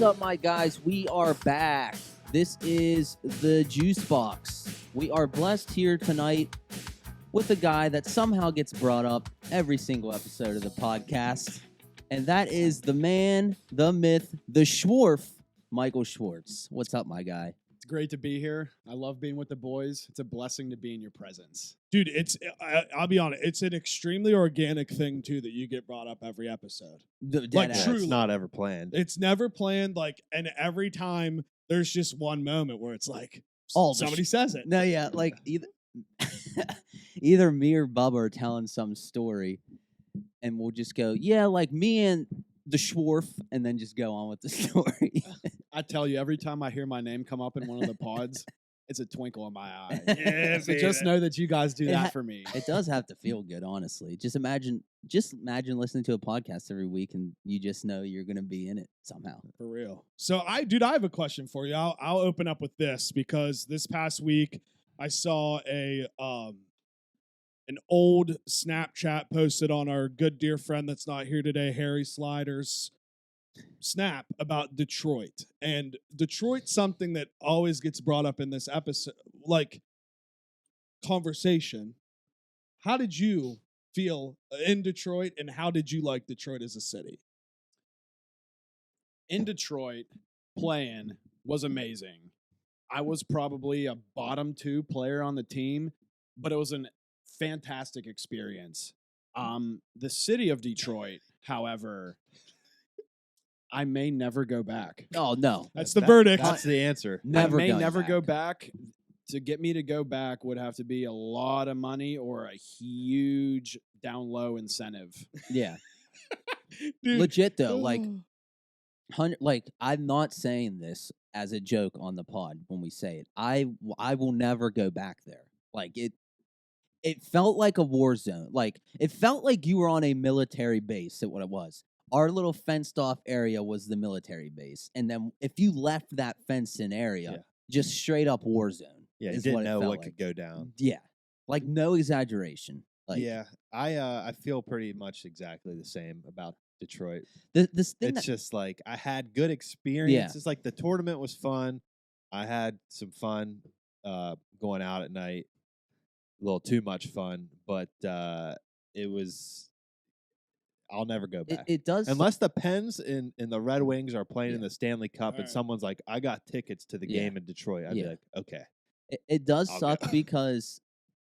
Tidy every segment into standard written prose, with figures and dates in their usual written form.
up, my guys? We are back. This is the Juice Box. We are blessed here tonight with a guy that somehow gets brought up every single episode of the podcast, and that is the man, the myth, the Schwarf, Michael Schwartz. What's up, my guy? It's great to be here. I love being with the boys. It's a blessing to be in your presence. Dude, I'll be honest, it's an extremely organic thing, too, that you get brought up every episode. Truly. It's not ever planned. It's never planned, and every time there's just one moment where it's somebody says it. No, yeah, either me or Bubba are telling some story, and we'll just go, yeah, like me and the Schwarf, and then just go on with the story. I tell you, every time I hear my name come up in one of the pods, it's a twinkle in my eye. Yeah, so just know that you guys do that for me. It does have to feel good, honestly. Just imagine listening to a podcast every week, and you just know you're going to be in it somehow. For real. So, I have a question for you. I'll open up with this because this past week I saw an old Snapchat posted on our good dear friend that's not here today, Harry Slider's Snap about Detroit. And Detroit's something that always gets brought up in this episode, conversation. How did you feel in Detroit, and how did you like Detroit as a city? In Detroit, playing was amazing. I was probably a bottom 2 player on the team, but it was an fantastic experience. The city of Detroit, however, I may never go back. Oh, no. That's the verdict. That's the answer. I may never go back. To get me to go back would have to be a lot of money or a huge down low incentive. Yeah. Dude. Legit, though. I'm not saying this as a joke on the pod when we say it. I will never go back there. It felt like a war zone. It felt like you were on a military base at what it was. Our little fenced-off area was the military base. And then if you left that fenced-in area, just straight-up war zone. Yeah, you didn't know what could go down. Yeah. No exaggeration. I feel pretty much exactly the same about Detroit. It's just I had good experiences. The tournament was fun. I had some fun going out at night. A little too much fun, but it was. I'll never go back. It does, unless the Pens and the Red Wings are playing in the Stanley Cup, and someone's like, "I got tickets to the game in Detroit." I'd be like, "Okay." It does suck because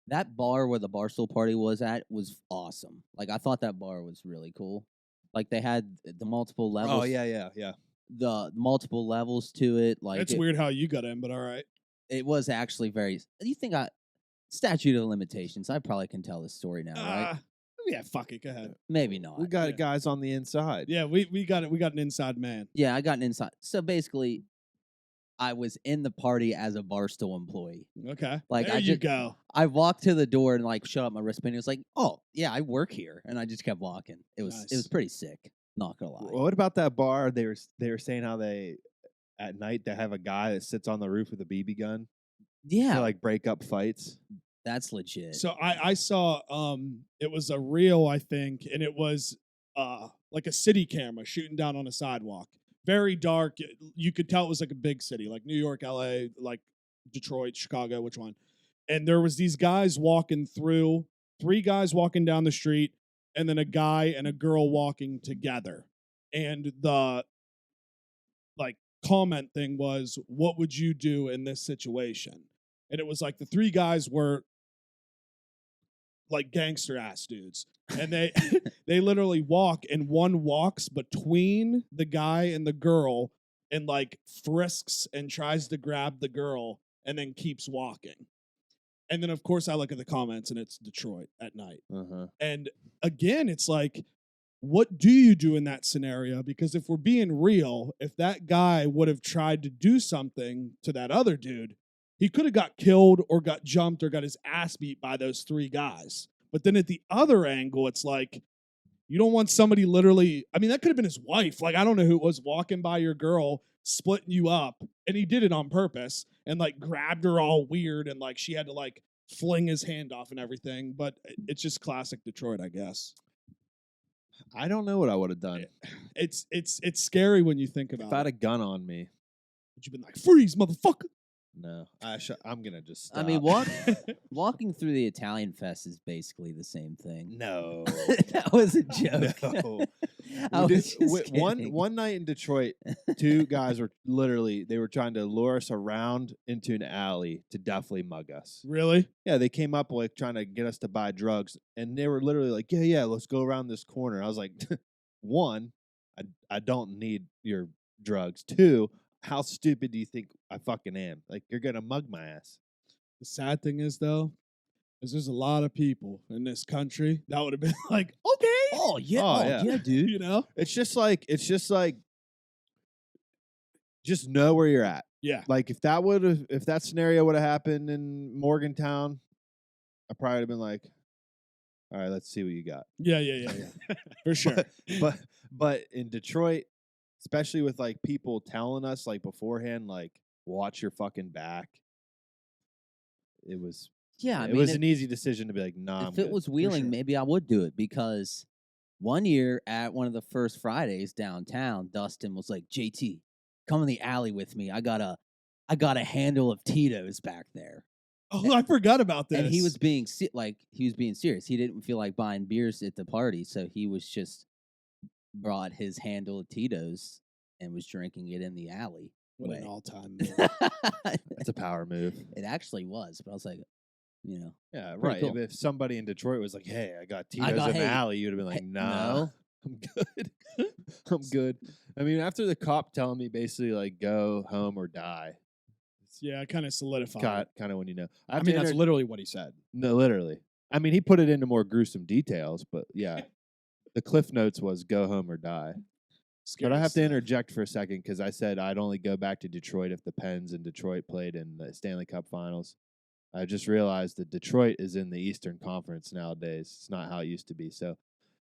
that bar where the Barstool party was at was awesome. I thought that bar was really cool. They had the multiple levels. Oh yeah. The multiple levels to it. It's weird how you got in, but all right. It was actually very. You think statute of limitations? I probably can tell this story now, right? Yeah, fuck it. Go ahead. Maybe not. We got guys on the inside. Yeah, we got it. We got an inside man. Yeah, I got an inside. So basically, I was in the party as a Barstool employee. Okay. There you go. I walked to the door and showed up my wristband. It was like, oh yeah, I work here, and I just kept walking. It was pretty sick. Not gonna lie. What about that bar? They were saying how at night they have a guy that sits on the roof with a BB gun. Yeah, to break up fights. That's legit. So I saw it was a reel, I think, and it was a city camera shooting down on a sidewalk. Very dark. You could tell it was a big city, like New York, LA, Detroit, Chicago, which one? And there was these guys walking through, 3 guys walking down the street, and then a guy and a girl walking together. And the comment thing was, what would you do in this situation? And it was the 3 guys were gangster ass dudes, and they they literally walk, and one walks between the guy and the girl and frisks and tries to grab the girl and then keeps walking. And then of course I look at the comments and it's Detroit at night. And again, it's what do you do in that scenario? Because if we're being real, if that guy would have tried to do something to that other dude, he could have got killed or got jumped or got his ass beat by those 3 guys. But then at the other angle, it's you don't want somebody literally, that could have been his wife. I don't know who it was walking by your girl, splitting you up. And he did it on purpose and grabbed her all weird. And she had to fling his hand off and everything. But it's just classic Detroit, I guess. I don't know what I would have done It's scary when you think about if I had it. a gun on me. But you've been like, freeze, motherfucker. No, I'm gonna just stop. I mean, walking through the Italian Fest is basically the same thing. No. That was a joke. No. I We was did- just one kidding. night in Detroit, two guys were they were trying to lure us around into an alley to definitely mug us. Really? Yeah, they came up like trying to get us to buy drugs, and they were literally like, "Yeah, let's go around this corner." I was like, one, I don't need your drugs. Two, how stupid do you think I fucking am? Like, you're gonna mug my ass. The sad thing is, though, is there's a lot of people in this country that would have been like, okay. Oh yeah, Oh, yeah. dude. You know? It's just like, just know where you're at. Yeah. Like if that scenario would have happened in Morgantown, I probably would have been like, all right, let's see what you got. Yeah. For sure. But in Detroit, especially with like people telling us like beforehand, like watch your fucking back. It was Yeah, I it mean, was if, an easy decision to be like, nah. if it was Wheeling, sure. maybe I would do it because one year at one of the first Fridays downtown, Dustin was like, "JT, come in the alley with me. I got a handle of Tito's back there." Oh, I forgot about this. And he was being serious. He didn't feel like buying beers at the party, so he was just brought his handle of Tito's and was drinking it in the alley. What an way. all-time It move. That's a power move. actually was, but I was like, Yeah, Pretty right. cool. If somebody in Detroit was like, "Hey, I got Tito's got- in the hey, alley," you'd have been like, hey, "Nah, no. I'm good. I'm good." I mean, after the cop telling me basically like, "Go home or die," Yeah, kind of solidified. kind of when you know. I mean, that's literally what he said. no, literally. I mean, he put it into more gruesome details, but yeah, the cliff notes was "Go home or die." But I have to interject for a second because I said I'd only go back to Detroit if the Pens in Detroit played in the Stanley Cup Finals. I just realized that Detroit is in the Eastern Conference nowadays. It's not how it used to be. So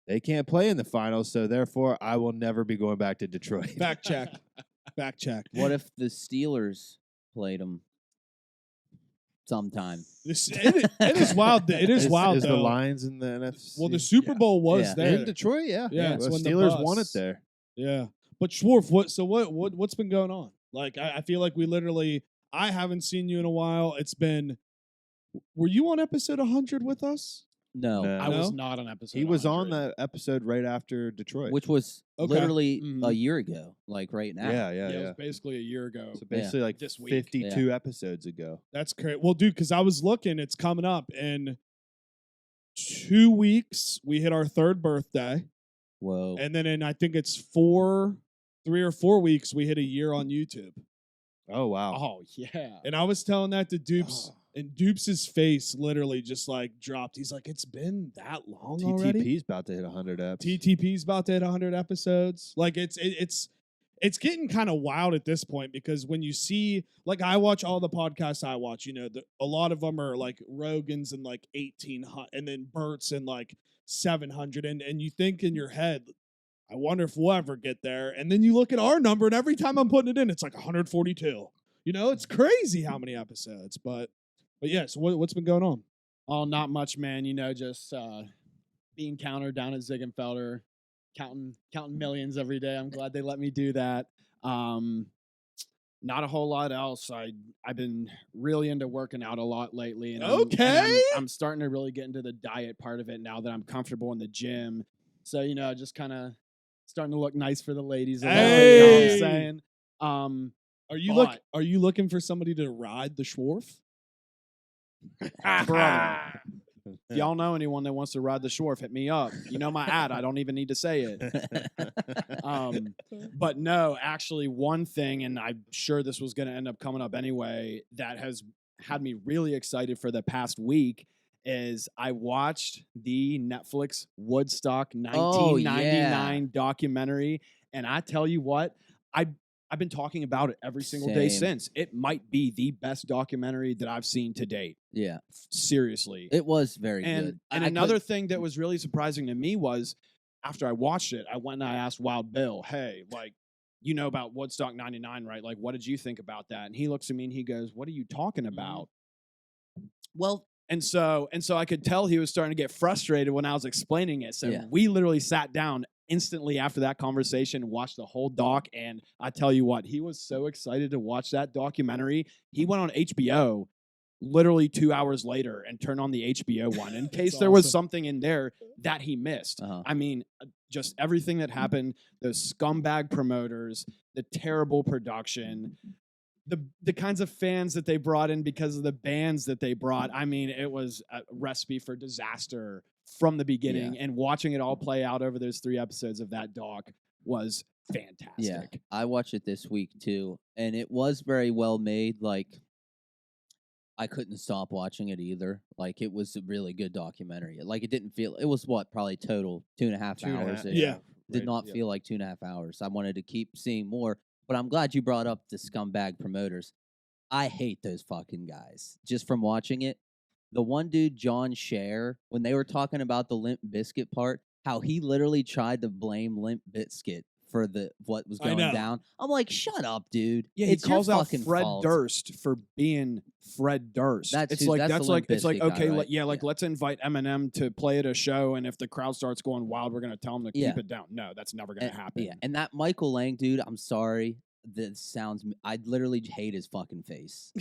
they can't play in the finals. So therefore, I will never be going back to Detroit. Back check. Back check. what if the Steelers played him sometime? It is wild. It is wild, Is though. the Lions in the NFC? Well, the Super Bowl was Yeah. there. in Detroit, yeah. Yeah, Well, it's when the Steelers won it bus- there. Yeah. But Schwarf, what's been going on? Like, I feel like I haven't seen you in a while. It's been, were you on episode 100 with us? No. No. I was No? not on episode. He was on 100. that episode right after Detroit. Which was Okay. literally a Mhm. year ago, like right now. yeah. It was basically a year ago. So basically, like This week. 52 episodes ago. That's great. Well, dude, because I was looking, it's coming up in 2 weeks. We hit our 3rd birthday. Whoa. And then in, I think it's 3 or 4 weeks, we hit a year on YouTube. Oh wow! Oh yeah. And I was telling that to Dupes, Oh. and Dupes' face literally just like dropped. He's like, it's been that long already? TTP's about to hit 100 eps. TTP's about to hit 100 episodes. Like it's getting kind of wild at this point because when you see, like, I watch all the podcasts I watch, a lot of them are like Rogan's and like 1800, and then Bert's and like 700, and you think in your head, I wonder if we'll ever get there. And then you look at our number, and every time I'm putting it in, it's like 142. It's crazy how many episodes. But yeah, so what's been going on? Oh, not much, man. Just being counter down at Ziegenfelder, counting millions every day. I'm glad they let me do that. Not a whole lot else. I've been really into working out a lot lately, and I'm starting to really get into the diet part of it now that I'm comfortable in the gym. So just kind of starting to look nice for the ladies. You know what Hey! I'm saying? Are you looking for somebody to ride the Schwarf? Brother. If y'all know anyone that wants to ride the Schwarf, hit me up. You know my ad. I don't even need to say it. But no, actually, one thing, and I'm sure this was going to end up coming up anyway, that has had me really excited for the past week is I watched the Netflix Woodstock 1999 documentary, and I tell you what, I've been talking about it every single day Same. since. It might be the best documentary that I've seen to date. Yeah. Seriously. It was very good. And another thing that was really surprising to me was after I watched it, I went and I asked Wild Bill, hey, like, you know about Woodstock 99, right? Like, what did you think about that? And he looks at me and he goes, what are you talking about? Well, And so I could tell he was starting to get frustrated when I was explaining it. So Yeah. we literally sat down instantly after that conversation, watched the whole doc, and I tell you what, he was so excited to watch that documentary. He went on HBO literally 2 hours later and turned on the HBO one in case there was awesome. something in there that he missed. Uh-huh. I mean, just everything that happened, those scumbag promoters, the terrible production, the kinds of fans that they brought in because of the bands that they brought. I mean, it was a recipe for disaster from the beginning. And watching it all play out over those 3 episodes of that doc was fantastic. Yeah, I watched it this week too, and it was very well made. Like, I couldn't stop watching it either. Like, it was a really good documentary. Like, it didn't feel. It was what, probably total 2.5 hours. Yeah. Did not feel like 2.5 hours. I wanted to keep seeing more, but I'm glad you brought up the scumbag promoters. I hate those fucking guys. Just from watching it, the one dude, John Scher, when they were talking about the Limp Bizkit part, how he literally tried to blame Limp Bizkit for what was I going know. down. I'm like, shut up, dude. Yeah, he It's your calls out fucking Fred fault. Durst for being Fred Durst. That's it's who- like that's the that's Limp like it's like Bizkit guy, okay, right? yeah, Yeah. let's invite Eminem to play at a show, and if the crowd starts going wild, we're gonna tell him to Yeah. keep it down. No, that's never gonna And, happen. yeah, and that Michael Lang dude, I'm sorry. That sounds. I literally hate his fucking face.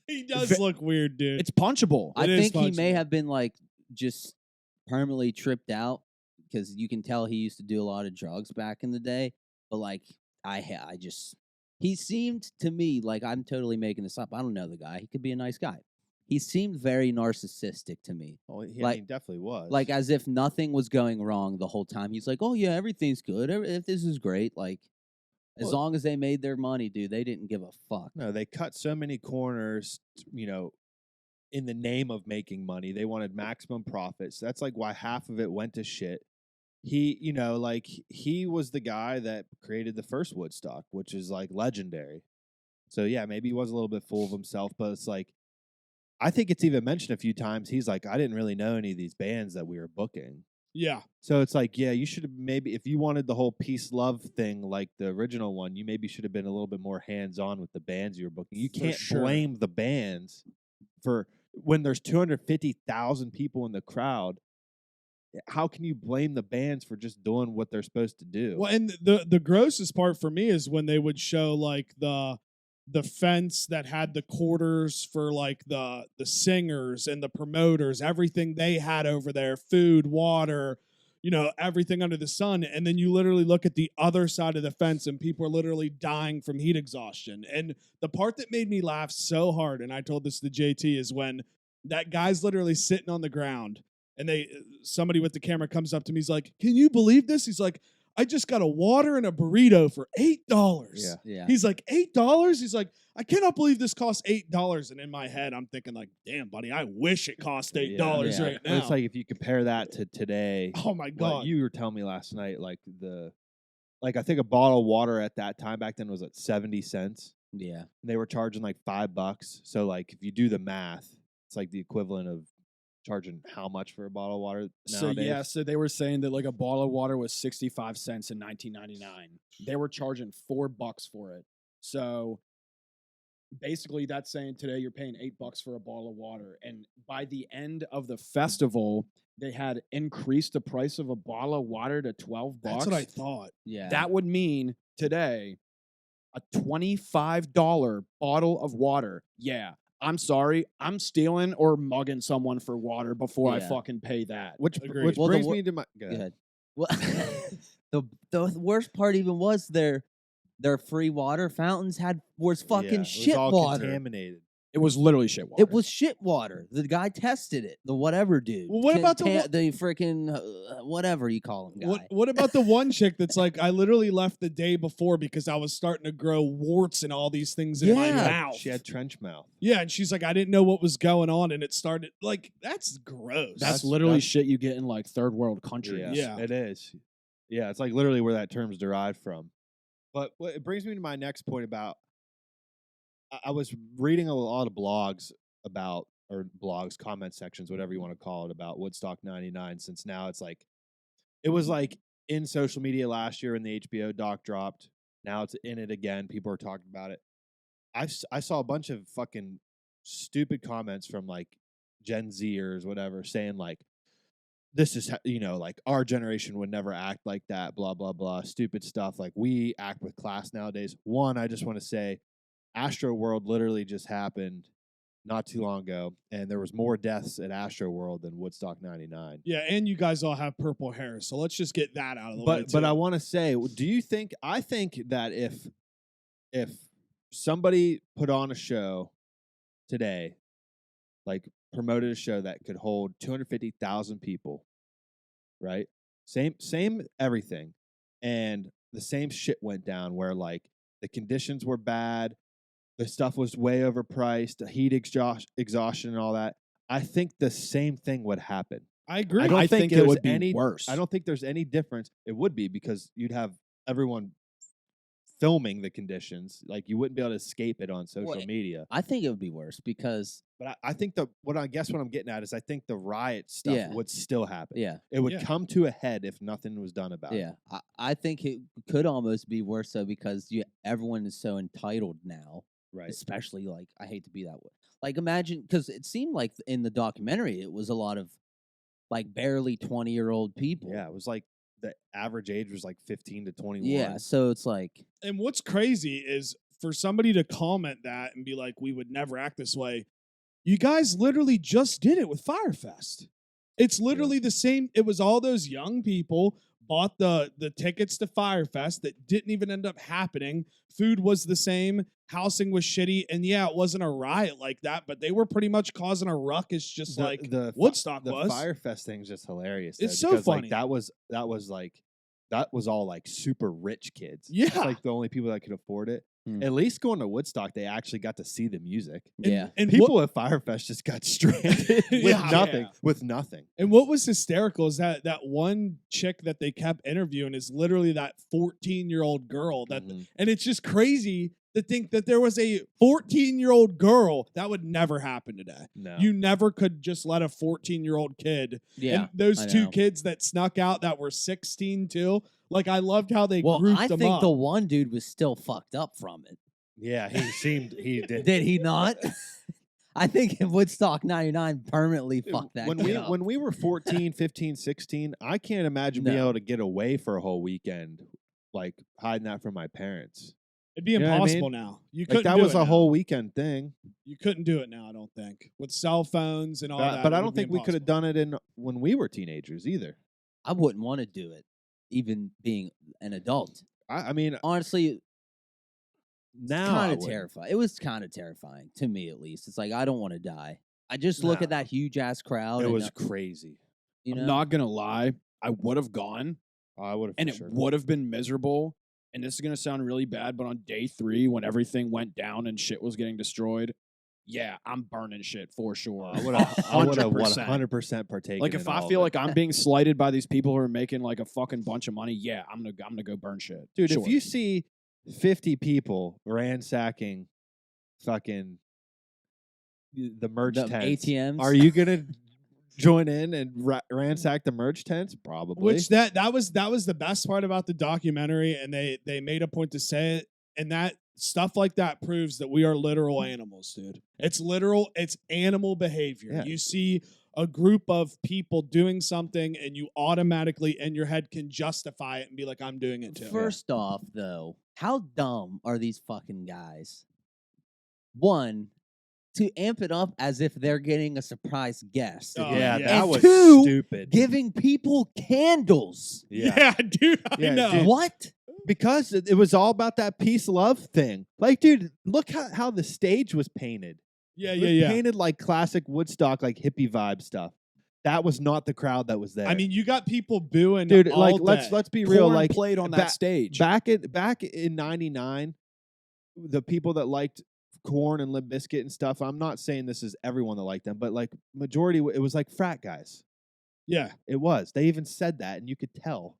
He does Ve- look weird, dude. It's punchable. I It is think he may punchable. have been like just permanently tripped out because you can tell he used to do a lot of drugs back in the day. But like, I just he seemed to me like, I'm totally making this up. I don't know the guy. He could be a nice guy. He seemed very narcissistic to me. Well, he Like- I mean, definitely was. Like, as if nothing was going wrong the whole time. He's like, oh yeah, everything's good. If this is great, like, as Well- long as they made their money, dude, they didn't give a fuck. no, they cut so many corners, in the name of making money. They wanted maximum profits. That's like why half of it went to shit. He was the guy that created the first Woodstock, which is like legendary. So yeah, maybe he was a little bit full of himself, but it's like, I think it's even mentioned a few times. He's like, I didn't really know any of these bands that we were booking. Yeah. So it's like, yeah, you should have maybe, if you wanted the whole peace love thing like the original one, you maybe should have been a little bit more hands on with the bands you were booking. You For can't sure. blame the bands for when there's 250,000 people in the crowd. How can you blame the bands for just doing what they're supposed to do? Well, and the grossest part for me is when they would show like the fence that had the quarters for like the singers and the promoters, everything they had over there, food, water, everything under the sun. And then you literally look at the other side of the fence and people are literally dying from heat exhaustion. And the part that made me laugh so hard, and I told this to JT, is when that guy's literally sitting on the ground and somebody with the camera comes up to me. He's like, can you believe this? He's like, I just got a water and a burrito for $8. Yeah. Yeah. He's like, $8? He's like, I cannot believe this costs $8. And in my head, I'm thinking like, damn, buddy, I wish it cost $8 Yeah. right And now. it's like if you compare that to today, oh my what God. you were telling me last night, I think a bottle of water at that time back then was at 70 cents. Yeah. And they were charging like $5. So like if you do the math, it's like the equivalent of charging how much for a bottle of water nowadays? So they were saying that like a bottle of water was 65 cents in 1999. They were charging $4 for it. So basically that's saying today you're paying $8 for a bottle of water. And by the end of the festival, they had increased the price of a bottle of water to $12. That's what I thought. Yeah. That would mean today a $25 bottle of water. Yeah. I'm sorry. I'm stealing or mugging someone for water before I Yeah. fucking pay that. Which Agreed. Well, the brings wor- me to my Go ahead. Well, the worst part even was their free water fountains was fucking it was shit all water. contaminated. It was literally shit water. It was shit water. The guy tested it. The whatever dude. Well, what about the the freaking whatever you call him guy? What about the one chick that's like, I literally left the day before because I was starting to grow warts and all these things in my Yeah. mouth. She had trench mouth. Yeah, and she's like, I didn't know what was going on, and it started like that's gross. That's literally shit you get in like third world countries. Yeah. It is. Yeah, it's like literally where that term's derived from. But it brings me to my next point about I was reading a lot of blogs about, or blogs, comment sections, whatever you want to call it, about Woodstock 99, since now it's like, it was like in social media last year when the HBO doc dropped. Now it's in it again. People are talking about it. I saw a bunch of fucking stupid comments from like Gen Zers, whatever, saying like, this is, like our generation would never act like that, blah, blah, blah, stupid stuff. Like we act with class nowadays. One, I just want to say Astro World literally just happened not too long ago, and there was more deaths at Astro World than Woodstock 99. Yeah, and you guys all have purple hair, so let's just get that out of the way. But I too. want to say, do you think? I think that if somebody put on a show today, like promoted a show that could hold 250,000 people, right? Same everything, and the same shit went down where like the conditions were bad, the stuff was way overpriced, the heat exhaustion and all that. I think the same thing would happen. I agree. I don't I think think it there's would be any worse. I don't think there's any difference. It would be because you'd have everyone filming the conditions. Like you wouldn't be able to escape it on social media. I think it would be worse because But I think what I'm getting at is I think the riot stuff Yeah. would still happen. yeah, It would Yeah. come to a head if nothing was done about it. yeah. I think it could almost be worse so because everyone is so entitled now. Right. Especially like I hate to be that way. Like imagine because it seemed like in the documentary it was a lot of like barely 20-year-old people. Yeah, it was like the average age was like 15 to 21. Yeah, so it's like And what's crazy is for somebody to comment that and be like, we would never act this way. You guys literally just did it with Firefest. It's literally the same. It was all those young people bought the tickets to Firefest that didn't even end up happening. Food was the same. Housing was shitty. And yeah, it wasn't a riot like that, but they were pretty much causing a ruckus just like Woodstock the was. Firefest thing's just hilarious. It's though, so because, funny. Like, that was all like super rich kids. Yeah. It's like the only people that could afford it. Hmm. At least going to Woodstock, they actually got to see the music. yeah. And People at Firefest just got stranded with Yeah. nothing. Yeah. With nothing. And what was hysterical is that one chick that they kept interviewing is literally that 14-year-old girl Mhm. and it's just crazy to think that there was a 14-year-old girl that would never happen today. No. You never could just let a 14-year-old kid. Yeah. And those I two know. kids that snuck out that were 16 too. Like I loved how they Well, grouped I them think up. the one dude was still fucked up from it. Yeah, he did. Did he not? I think in Woodstock 99 permanently fucked that when kid we up. when we were 14, 15, 16, I can't imagine being No. able to get away for a whole weekend, like hiding that from my parents. It'd be You know what I mean? impossible now. You Like couldn't that do was it a now. whole weekend thing. You couldn't do it now, I don't think. With cell phones and all that. But it I would don't be think we could have impossible. done it when we were teenagers either. I wouldn't want to do it, even being an adult. I mean, Honestly, now I kind of wouldn't. terrifying. It was kind of terrifying to me, at least. It's like I don't want to die. I just look at No. that huge ass crowd. It and, was crazy. you know, I'm not gonna lie. I would have gone, I would have. and it would have been miserable. And this is gonna sound really bad, but on day 3, when everything went down and shit was getting destroyed, yeah, I'm burning shit for sure. I would have 100%. 100% partaken. Like if I feel like I'm being slighted by these people who are making like a fucking bunch of money, yeah, I'm gonna go burn shit, dude, Sure. if you see 50 people ransacking fucking the merch the tents, ATMs. are you gonna join in and ransack the merch tents? Probably. Which that was the best part about the documentary, and they made a point to say it, and that stuff like that proves that we are literal animals, dude. It's literal, it's animal behavior. Yeah. You see a group of people doing something, and you automatically in your head can justify it and be like, I'm doing it too. First off, though, how dumb are these fucking guys? One, to amp it up as if they're getting a surprise guest. Oh, yeah, yeah. that And was two, stupid. Giving people candles. Yeah, dude, I Yeah, know. dude. What? Because it was all about that peace love thing. Like, dude, look how the stage was painted. Yeah, It was yeah. painted like classic Woodstock, like hippie vibe stuff. That was not the crowd that was there. I mean, you got people booing, dude, all like day. let's be real. Korn Like played on that ba- stage. back in '99, the people that liked Korn and Limp Bizkit and stuff. I'm not saying this is everyone that liked them, but like majority, it was like frat guys. Yeah, It was. They even said that, and you could tell.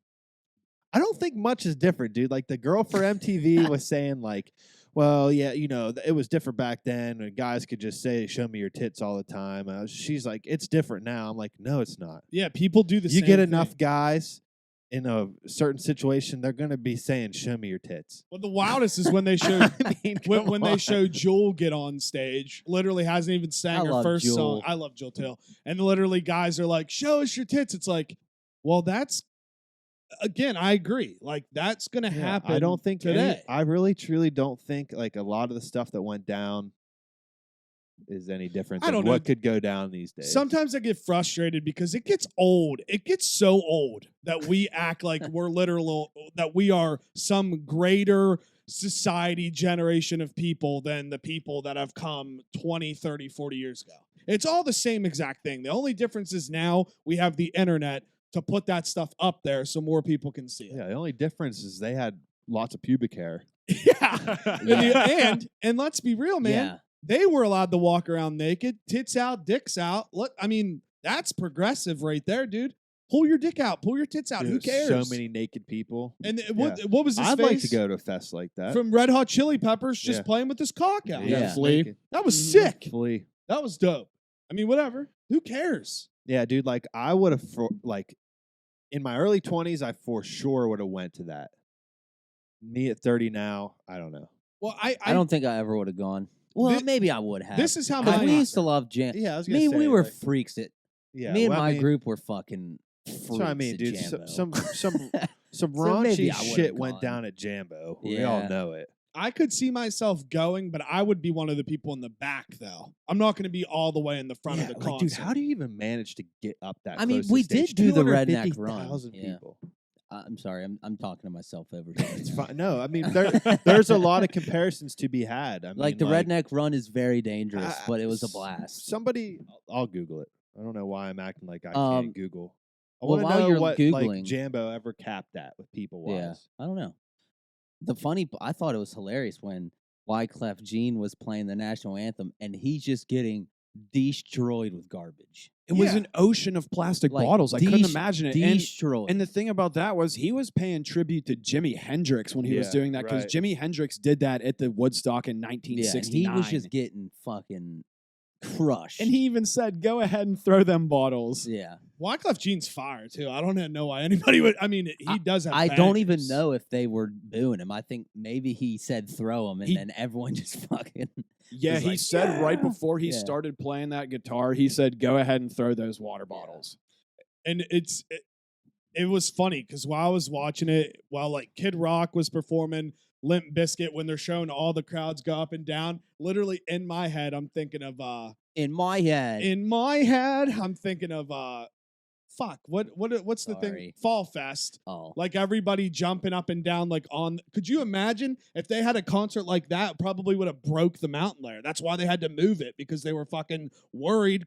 I don't think much is different, dude. Like the girl for MTV was saying, like, well, yeah, it was different back then, and guys could just say, "Show me your tits" all the time. She's like, "It's different now." I'm like, "No, it's not. yeah. People do the You same get thing. enough guys in a certain situation, they're gonna be saying, "Show me your tits." Well, the wildest is when they showed I mean, when they come showed Jewel get on stage. Literally hasn't even sang I her love first song. Jewel. I love Jewel too. And literally, guys are like, "Show us your tits." It's like, well, that's again, I agree. Like that's gonna Yeah, happen. I don't think today. I really truly don't think like a lot of the stuff that went down is any different I than don't know. what could go down these days. Sometimes I get frustrated because it gets old. It gets so old that we act like we're literal, that we are some greater society generation of people than the people that have come 20, 30, 40 years ago. It's all the same exact thing. The only difference is now we have the internet to put that stuff up there so more people can see it. Yeah, the only difference is they had lots of pubic hair. Yeah. Yeah. And let's be real, man. Yeah. They were allowed to walk around naked, tits out, dicks out. Look, I mean, that's progressive right there, dude. Pull your dick out, pull your tits out. Who Dude, cares? So many naked people. And what was his I'd face? like to go to a fest like that. From Red Hot Chili Peppers, just Yeah. playing with his cock out. Yeah. Flea. naked. That was sick. Flea. That was dope. I mean, whatever. Who cares? Yeah, dude. Like I would have, like, in my early 20s, I for sure would have went to that. Me at 30 now, I don't know. Well, I don't think I ever would have gone. Well, Thi- maybe I would have. this is how 'Cause my we used to love jam. Yeah, I was gonna Me, say, we were like, freaks. yeah. Me and well, I my mean, group were fucking freaks. That's what I mean, at dude. Jambo. Some So raunchy maybe I would've shit went gone. down at Jambo. We all Yeah. know it. I could see myself going, but I would be one of the people in the back, though. I'm not going to be all the way in the front of the like, concert. dude, how do you even manage to get up that? I mean, close to we stage? did do the redneck 250,000 run. Yeah. people. I'm sorry. I'm talking to myself over here. It's fine. No, I mean there's a lot of comparisons to be had. I mean, Like the redneck run is very dangerous, I- but it was a s- blast. Somebody, I'll Google it. I don't know why I'm acting like I Um, can't Google. I well, want to while know you're what Googling- like Jambo ever capped at with people wise. Yeah, I don't know. I thought it was hilarious when Wyclef Jean was playing the national anthem and he's just getting destroyed with garbage. It was Yeah. an ocean of plastic Like, bottles. I couldn't imagine it. Destroyed. And the thing about that was he was paying tribute to Jimi Hendrix when he was Yeah, doing that because right. Jimi Hendrix did that at the Woodstock in yeah, and 1969. he was just getting fucking crushed. and he even said, "Go ahead and throw them bottles." yeah. Wyclef Jean's fire, too. I don't know why anybody would. I mean, he does have I don't even bangers. know if they were booing him. I think maybe he said throw him, and He- then everyone just fucking. Yeah, was he like, said right "Yeah." before he Yeah. started playing that guitar, he said, "Go ahead and throw those water bottles." And it was funny because while I was watching it, while like Kid Rock was performing Limp Bizkit, when they're showing all the crowds go up and down, literally in my head, I'm thinking of In my head, fuck, what's the thing? Sorry. Fall Fest. oh, Like everybody jumping up and down, like on. Could you imagine if they had a concert like that? It probably would have broke the mountain there. That's why they had to move it because they were fucking worried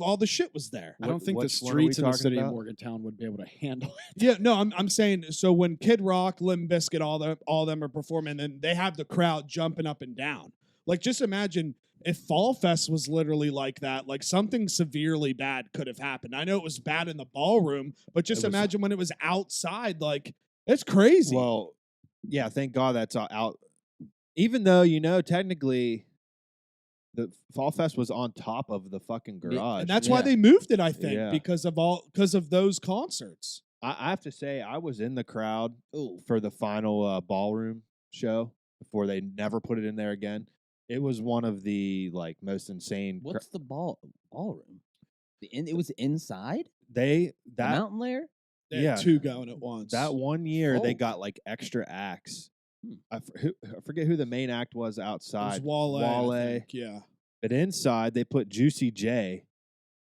all the shit was there. I don't think the which one are we streets in the talking city of about? Morgantown would be able to handle it. Yeah, no, I'm saying so when Kid Rock, Limp Bizkit, all them are performing, and they have the crowd jumping up and down. Like, just imagine if Fall Fest was literally like that. Like something severely bad could have happened. I know it was bad in the ballroom, but just It was- imagine when it was outside. Like it's crazy. Well, yeah, thank God that's out. Even though technically, the Fall Fest was on top of the fucking garage. and that's why yeah. they moved it. I think Yeah. because of those concerts. I have to say, I was in the crowd for the final ballroom show before they never put it in there again. It was one of the most insane. what's the ballroom? It was inside They the that mountain layer. They Yeah. had two going at once. that one year they Oh. got extra acts. Hmm. I forget who the main act was It was outside. Wale. Wale. I think, yeah. But inside they put Juicy J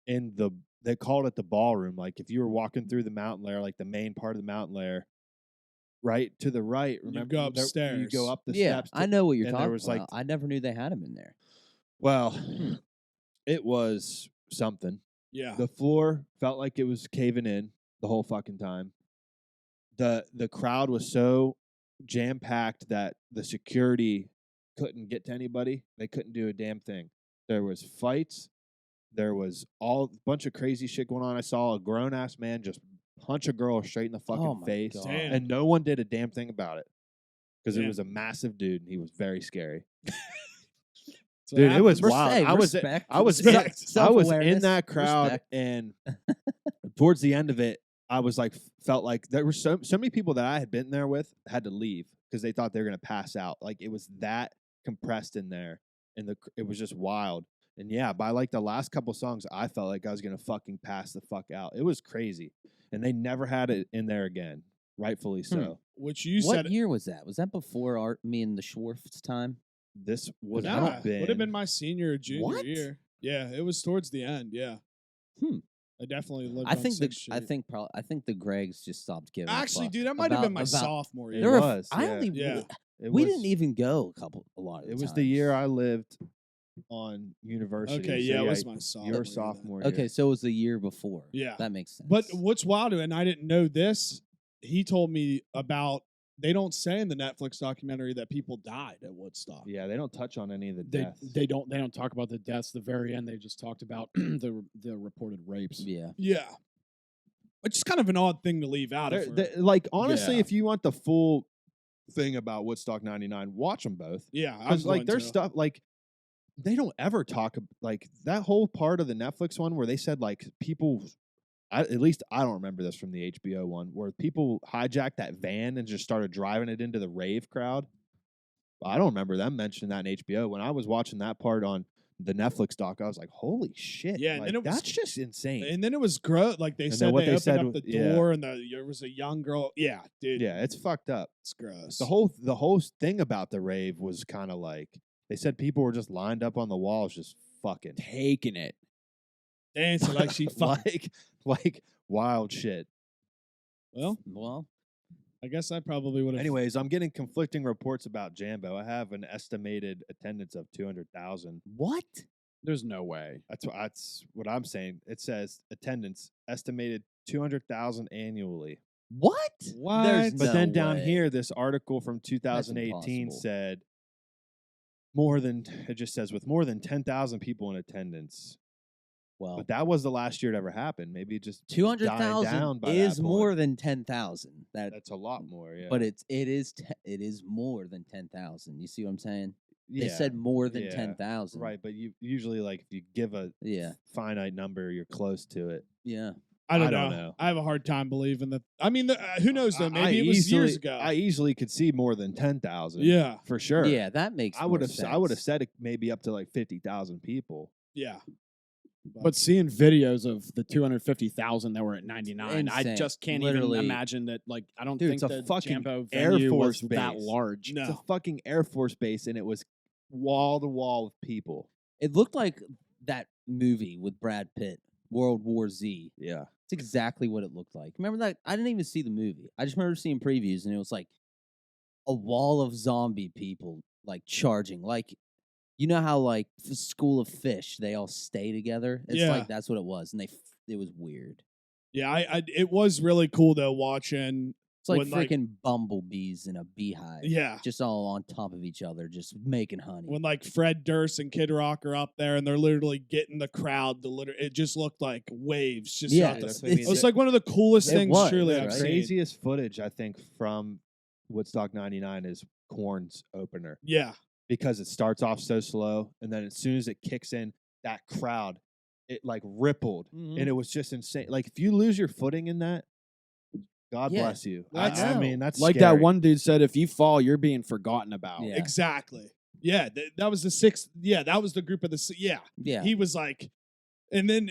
in the. They called it the ballroom. Like if you were walking through the mountain layer, like the main part of the mountain layer, right to the right. Remember, go You upstairs. go up the Yeah, steps. I know what you're and there talking was, about. I never knew they had him in there. Well, it was something. Yeah. The floor felt like it was caving in the whole fucking time. The crowd was so jam packed that the security couldn't get to anybody. They couldn't do a damn thing. There was fights. There was a bunch of crazy shit going on. I saw a grown ass man just punch a girl straight in the fucking Oh my face, God. Damn. and no one did a damn thing about it because it Damn. was a massive dude and he was very scary. So Dude, it was Res- wild. hey, I was respect. I was Respect. I was in Self-awareness. that crowd, Respect. and towards the end of it, I was like, felt like there were so many people that I had been there with had to leave because they thought they were gonna pass out. Like it was that compressed in there, and it was just wild. And yeah, by like the last couple songs, I felt like I was gonna fucking pass the fuck out. It was crazy, and they never had it in there again. Rightfully so. Which you What said year was that? Was that before me and the Schwarf's time? This would nah, have been would have been my senior or junior What? year. Yeah, it was towards the end. Yeah. Hmm. I definitely lived. I on think Sixth I Street. think the Gregs just stopped giving. a Actually, fuck dude, that might have been my about- sophomore It year. There were- was, I yeah. only Yeah. It we was, didn't even go a lot of the It was times. the year I lived on university. Okay, so yeah, it was my sophomore. your year then. sophomore year. Okay, so it was the year before. Yeah. That makes sense. But what's wild, and I didn't know this, he told me about. They don't say in the Netflix documentary that people died at Woodstock. Yeah, they don't touch on any of the They deaths. they don't talk about the deaths. The very end, they just talked about the reported rapes. yeah, Yeah. Which is kind of an odd thing to leave out. Like honestly, Yeah. if you want the full thing about Woodstock '99, watch them both. Yeah, I Because was like their stuff, like they don't ever talk like that whole part of the Netflix one where they said like people. At least I don't remember this from the HBO one where people hijacked that van and just started driving it into the rave crowd. I don't remember them mentioning that in HBO. When I was watching that part on the Netflix doc, I was like, "Holy shit!" Yeah, and like, then it was- that's just insane. And then it was gross. Like they And said, then what they they opened said up the yeah. door, and there was a young girl. Yeah, dude. Yeah, it's fucked up. It's gross. The whole thing about the rave was kind of like they said people were just lined up on the walls, just fucking Taking it. dancing like she fucked. like wild shit. well, I guess I probably would have. Anyways, I'm getting conflicting reports about Jambo. I have an estimated attendance of 200,000. what? There's no way. That's what I'm saying. It says attendance estimated 200,000 annually. What? What? There's But no then down way. here, this article from 2018 impossible. said it just says with more than 10,000 people in attendance. Well, But that was the last year it ever happened. Maybe it just was dying 200,000 down by is that point. more than 10,000. That's a lot more, yeah. But it is more than 10,000. You see what I'm saying? They Yeah, said more than yeah, 10,000. right. But you usually like if you give a Yeah. finite number, you're close to it. Yeah. I don't, I don't know. know. I have a hard time believing that. I mean, who knows though? I Maybe it was years easily- ago. I easily could see more than 10,000. yeah, for sure. Yeah, that makes I would more have sense. said it maybe up to like 50,000 people. yeah. But seeing videos of the 250,000 that were at 99, I Insane. just can't Literally. even imagine that. Like, I don't Dude, think it's a the fucking Jambo Air venue Force was that base. large. No. It's a fucking Air Force base, and it was wall to wall with people. It looked like that movie with Brad Pitt, World War Z. Yeah. It's exactly what it looked like. Remember that? I didn't even see the movie. I just remember seeing previews, and it was like a wall of zombie people like charging. Like, you know how like School of Fish, they all stay together. It's Yeah. like that's what it was, and it was weird. Yeah, it was really cool though watching. It's like When, like- freaking bumblebees in a beehive. Yeah, Just all on top of each other, just making honey. when like Fred Durst and Kid Rock are up there and they're literally getting the crowd to it just looked like waves. Just Yeah, out the- that's what I mean. it was like one of the coolest It things was, truly right? I've The seen. craziest footage I think from Woodstock '99 is Korn's opener Yeah, because it starts off so slow, and then as soon as it kicks in, that crowd it like rippled, Mhm. and it was just insane. Like if you lose your footing in that, God Yeah, bless you. I I know. mean, that's Like scary. that one dude said, if you fall, you're being forgotten about. Yeah. exactly. Yeah, that was the sixth. Yeah, that was the group of yeah. Yeah. He was like, and then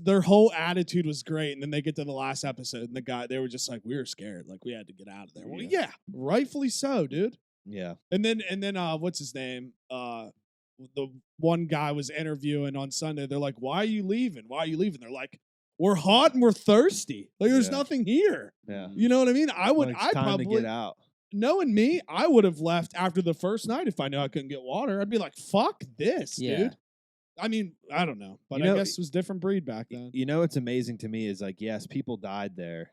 their whole attitude was great. And then they get to the last episode, and they were just like, we were scared, like we had to get out of there. Well, Yeah. yeah, rightfully so, dude. Yeah. And then what's his name? The one guy was interviewing on Sunday. They're like, why are you leaving? Why are you leaving? They're like, we're hot and we're thirsty. Like there's Yeah. nothing here. Yeah. You know what I mean? I would. When it's I time probably to get out. knowing me, I would have left after the first night if I knew I couldn't get water. I'd be like, fuck this, Yeah. dude. I mean, I don't know, but You know, I guess it was a different breed back then. You know what's amazing to me is like, yes, people died there,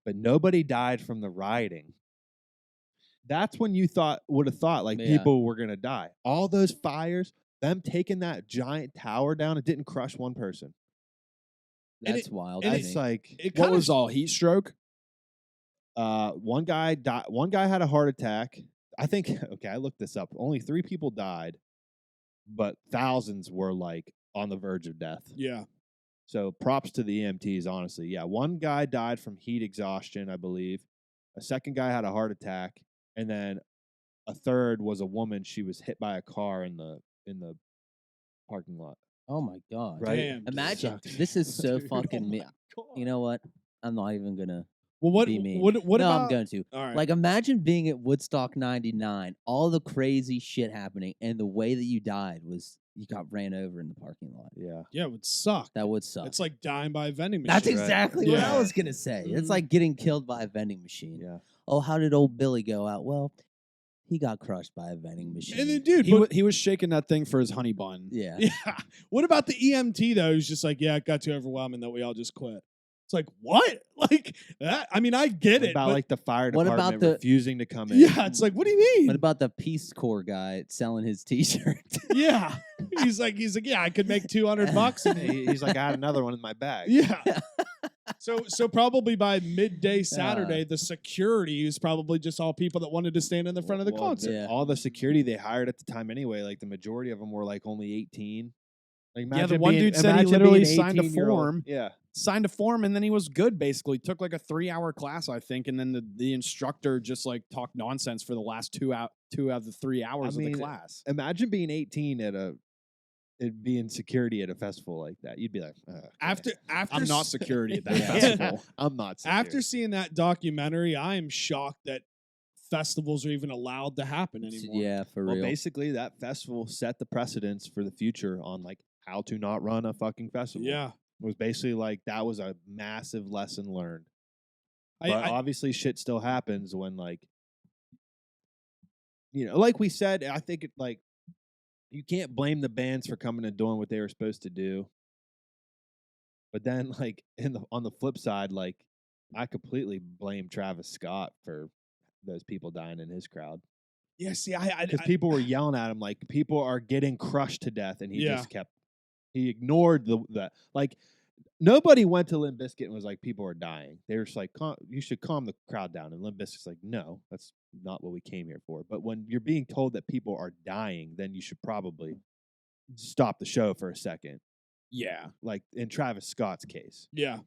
but nobody died from the rioting. That's when you would have thought like Yeah. people were gonna die. All those fires, them taking that giant tower down, it didn't crush one person. and That's wild. and to it's It's me. like It What kind was of all heat stroke? one guy died. One guy had a heart attack. I think. Okay, I looked this up. Only 3 people died, but thousands were like on the verge of death. yeah. So props to the EMTs, honestly. Yeah, one guy died from heat exhaustion, I believe. A second guy had a heart attack, and then a third was a woman. She was hit by a car in the parking lot. Oh my god! Right? Damn, dude. Imagine Sucked. this is so Dude, fucking oh me. my God. You know what? I'm not even gonna Well, what be mean. what no, about? I'm going to. All right. Like, imagine being at Woodstock '99, all the crazy shit happening, and the way that you died was you got ran over in the parking lot. Yeah. Yeah, it would suck. That would suck. It's like dying by a vending machine. That's exactly what I Yeah. was gonna say. It's Mhm. like getting killed by a vending machine. Yeah. Oh, how did old Billy go out? Well, he got crushed by a vending machine. And then, dude, He was shaking that thing for his honey bun. yeah. yeah. What about the EMT though? Who's just like, yeah, it got too overwhelming that we all just quit. It's like, what? Like that? I mean, I get What it. about but like the fire What department about the- refusing to come in? yeah, it's like, what do you mean? What about the Peace Corps guy selling his T-shirt? yeah, he's like, yeah, I could make $200. And He's like, I had another one in my bag. yeah. So probably by midday Saturday, the security is probably just all people that wanted to stand in the front of the Well, concert. Yeah. All the security they hired at the time anyway, like the majority of them were like only 18. Like Yeah, the imagine one being- dude said he imagine literally being signed a 18-year-old. form. Yeah. Signed a form and then he was good basically. Took like a 3-hour class, I think, and then the instructor just like talked nonsense for the last 2 out of the 3 hours of mean, the class. Imagine being 18 and being security at a festival like that. You'd be like, okay. After I'm not security at that Yeah. festival. I'm not security. after seeing that documentary, I am shocked that festivals are even allowed to happen anymore. Yeah, for Well, real. basically, that festival set the precedence for the future on like how to not run a fucking festival. Yeah. It was basically like that was a massive lesson learned. I- But I- obviously, shit still happens when like, like we said, I think it like you can't blame the bands for coming and doing what they were supposed to do. But then, like on the flip side, like I completely blame Travis Scott for those people dying in his crowd yeah, see, because people were yelling at him like people are getting crushed to death, and he Yeah. just he ignored the like. Nobody went to Limp Bizkit and was like, people are dying. They were just like, you should calm the crowd down. And Limp Bizkit's like, no, that's not what we came here for. But when you're being told that people are dying, then you should probably stop the show for a second. Yeah. Like in Travis Scott's case. yeah.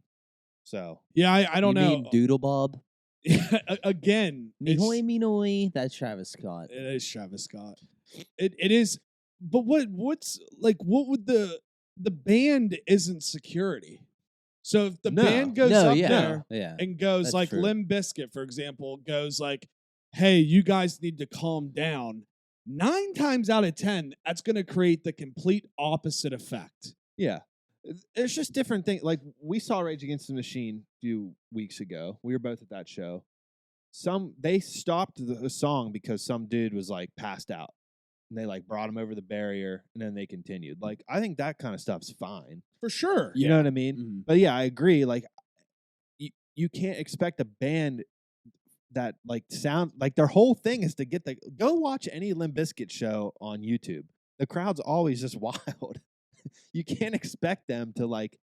So Yeah, I don't you know. mean Doodle Bob? Again, it's- Minoy, Minoy. That's Travis Scott. it is Travis Scott. It is, but what's like? What would the band isn't security? So if the No. band goes no, up yeah, there yeah. and goes That's like true. Limp Bizkit, for example, goes like, "Hey, you guys need to calm down." 9 times out of 10, that's going to create the complete opposite effect. yeah, it's just different things. Like we saw Rage Against the Machine a few weeks ago. We were both at that show. They stopped the song because some dude was like passed out. And they like brought him over the barrier, and then they continued. Like I think that kind of stuff's fine. For sure. You know what I mean? Mhm. But yeah, I agree. Like you can't expect a band that like sound like their whole thing is to get go watch any Limp Bizkit show on YouTube. The crowd's always just wild. You can't expect them to like.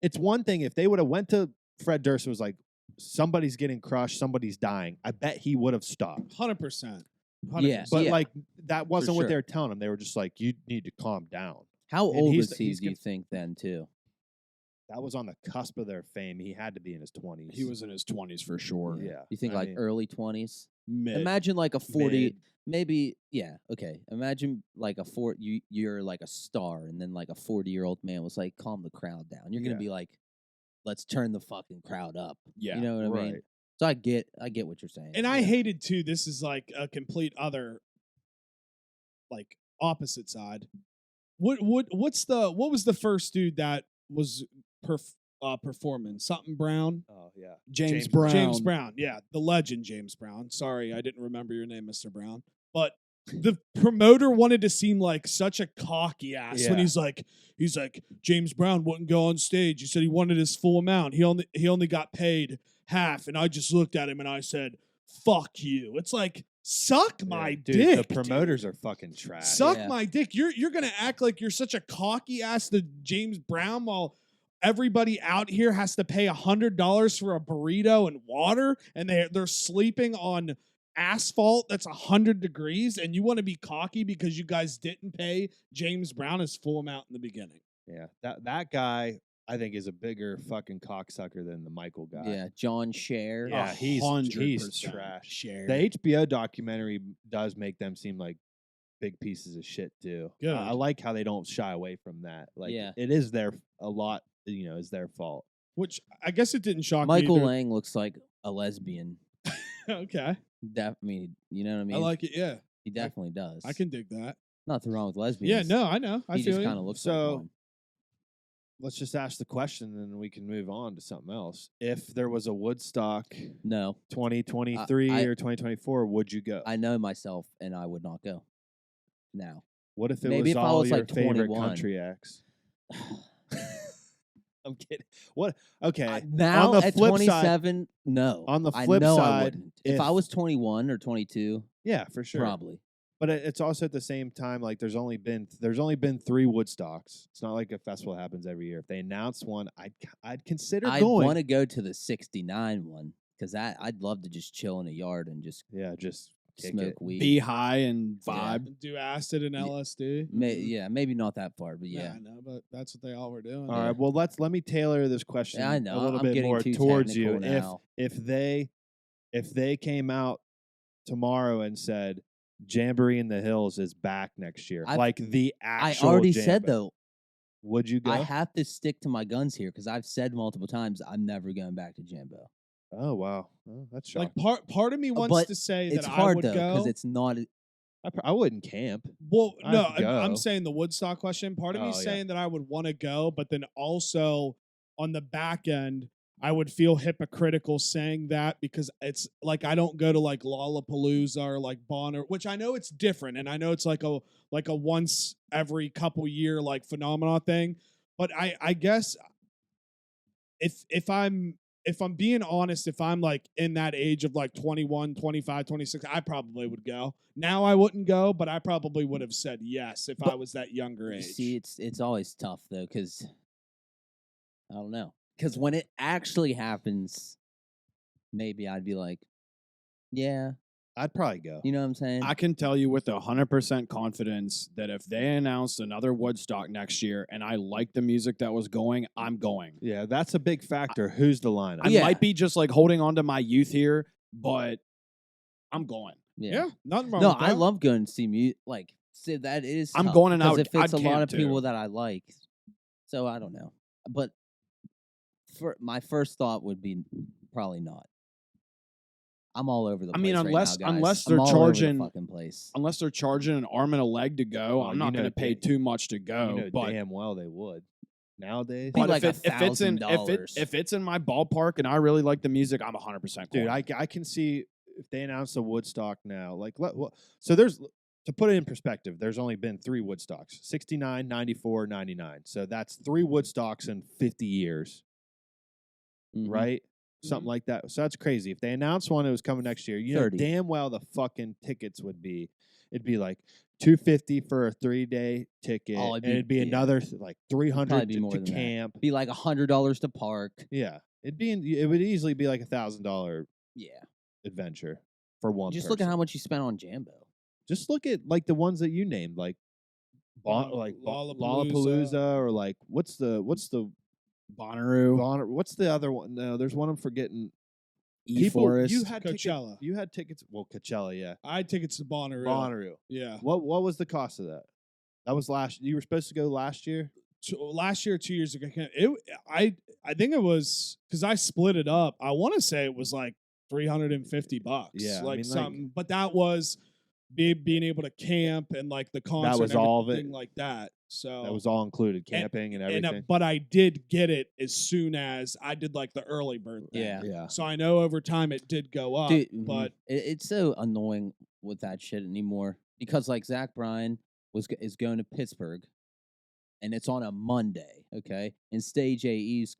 It's one thing if they would have went to Fred Durst and was like, somebody's getting crushed, somebody's dying. I bet he would have stopped. 100%. Yeah. But Yeah. like that wasn't what sure. they were telling him. They were just like, you need to calm down. How And old he's- was he, he's do you gonna- think, then, too? That was on the cusp of their fame. He had to be in his 20s. He was in his 20s for sure. Yeah. You think, I like, mean, early 20s? Mid. Imagine, like, a 40, mid. maybe, yeah, okay. Imagine, like, you're, like, a star, and then, like, a 40-year-old man was like, calm the crowd down. You're going Yeah. to be like, let's turn the fucking crowd up. Yeah, You know what I mean? right. So I get what you're saying. And I Yeah. hated too. This is like a complete other, like opposite side. What was the first dude that was performing? Something Brown. Oh yeah. James Brown. James Brown. Yeah, the legend James Brown. Sorry, I didn't remember your name, Mr. Brown. But the promoter wanted to seem like such a cocky ass when Yeah. he's like James Brown wouldn't go on stage. He said he wanted his full amount. He only got paid half, and I just looked at him and I said, "Fuck you." It's like suck my Dude, dick. the promoters are fucking trash. Suck Yeah. my dick. You're gonna act like you're such a cocky ass to James Brown while everybody out here has to pay $100 for a burrito and water, and they're sleeping on asphalt that's 100 degrees, and you want to be cocky because you guys didn't pay James Brown his full amount in the beginning. Yeah. That guy I think is a bigger fucking cocksucker than the Michael guy. Yeah, John Scher. Yeah, he's 100% trash. Share. The HBO documentary does make them seem like big pieces of shit too. Good. I like how they don't shy away from that. Like Yeah. it is a lot, is their fault. Which I guess it didn't shock Michael me. either. Lang looks like a lesbian. Okay. I mean, you know what I mean? I like it. Yeah. He definitely does. I can dig that. Nothing wrong with Yeah. lesbians. No, I know. I He feel just you. kind of looks So- like one. Let's just ask the question and we can move on to something else. If there was a Woodstock No, 2023 I- or 2024, would you go? I know myself, and I would not go. Now, What if it maybe was if I all was, your like, favorite 21. country acts? I'm kidding. What? Okay. now on the at flip 27, no. on the I flip know I side, wouldn't. If I if- was 21 or 22, yeah, for sure. probably. But it's also at the same time like there's only been 3 Woodstocks. It's not like a festival happens every year. If they announce one, I'd consider I going. want to go to the 69 one because I'd love to just chill in a yard and just Yeah, just kick smoke it. weed. Be high and Yeah. vibe. Do acid and LSD. Yeah, maybe not that far, but yeah. I know, but that's what they all were doing. All right. Well, let me tailor this question Yeah, I know. a little I'm bit getting more too towards you. technical now. If they came out tomorrow and said Jamboree in the Hills is back next year, like the I actual already said Jambo, though, would you go? I have to stick to my guns here because I've said multiple times I'm never going back to Jambo. Oh wow, that's shocking. Like part of me wants But to say It's that I hard would though go. because it's not. I wouldn't camp. Well, I'd no, go. I'm saying the Woodstock question. Part of me Oh, is yeah. saying that I would want to go, but then also on the back end, I would feel hypocritical saying that because it's like I don't go to like Lollapalooza or like Bonner, which I know it's different, and I know it's like a once every couple year like phenomenon thing. But I guess if I'm being honest, if I'm like in that age of like 21, 25, 26, I probably would go. Now I wouldn't go, but I probably would have said yes if I was that younger You age. see, it's always tough though because I don't know. Because when it actually happens, maybe I'd be like, yeah, I'd probably go. you know what I'm saying? I can tell you with 100% confidence that if they announced another Woodstock next year and I like the music that was going, I'm going. Yeah, that's a big factor. Who's the lineup? I Yeah. might be just like holding on to my youth here, but I'm going. Yeah, nothing wrong No, with that. I love going to see music. Like, see, that is. I'm tough, going and I 'cause would- it fits I'd a lot camp of people too. that I like. So I don't know, but for my first thought would be probably not. I'm all over the I place. mean, right unless- now, guys. unless I'm they're all over the charging- fucking place. Unless they're charging an arm and a leg to go, Oh, I'm you not know going to pay damn- too much to go. you know but damn well they would. Nowadays, Be but like if it's in $1,000. if it's in my ballpark and I really like the music, I'm 100% dude, going. I can see if they announce a Woodstock now. Like, so there's to put it in perspective. There's only been 3 Woodstocks: 69, 94, 99. So that's 3 Woodstocks in 50 years, Mhm. right? Something like that. So that's crazy. If they announce one, it was coming next year. You know 30. damn well the fucking tickets would be. It'd be like $250 for a 3-day ticket, Oh, it'd and be- it'd be yeah. another like $300 be more to than that. camp. Be like $100 to park. Yeah, it would easily be like $1,000 Yeah. adventure for one. Just person. look at how much you spent on Jambo. Just look at like the ones that you named, like Lollapalooza. Lollapalooza, or like what's the Bonnaroo, what's the other one? No, there's one I'm forgetting. E-Forest. You had Coachella. Tickets, you had tickets. Well, Coachella, yeah. I had tickets to Bonnaroo. Bonnaroo. Yeah. What was the cost of that? That was last. You were supposed to go last year. Last year, 2 years ago, I think it was because I split it up. I want to say it was like $350. Yeah, I like mean, something. But that was being able to camp and like the concert. was and all of it? everything like that. So That was all included, camping and everything. but I did get it as soon as I did like the early bird thing. Yeah. yeah. So I know over time it did go up, Dude, but it's so annoying with that shit anymore because like Zach Bryan is going to Pittsburgh, and it's on a Monday, okay? And Stage AE's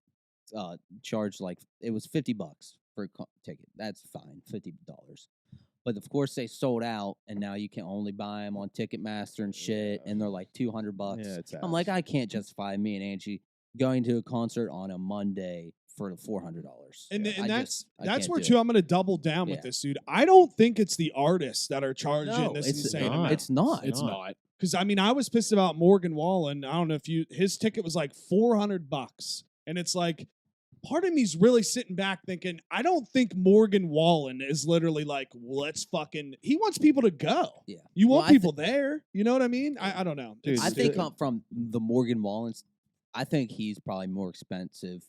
charged like it was $50 for a ticket. That's fine, $50. But of course they sold out, and now you can only buy them on Ticketmaster and shit, Yeah. and they're like $200. Yeah, it's I'm like, ass. I can't justify me and Angie going to a concert on a Monday for $400. and, I that's can't where do too it. I'm going to double down with Yeah. this dude. I don't think it's the artists that are charging No, this it's insane not. amount. It's not. It's not. not. Because I mean, I was pissed about Morgan Wallen. I don't know if his ticket was like $400, And it's like, part of me's really sitting back thinking, I don't think Morgan Wallen is literally like, let's fucking. He wants people to go. Yeah. You Well, want people there. You know what I mean? I don't know. Dude, It's I think stupid. from the Morgan Wallen's, I think he's probably more expensive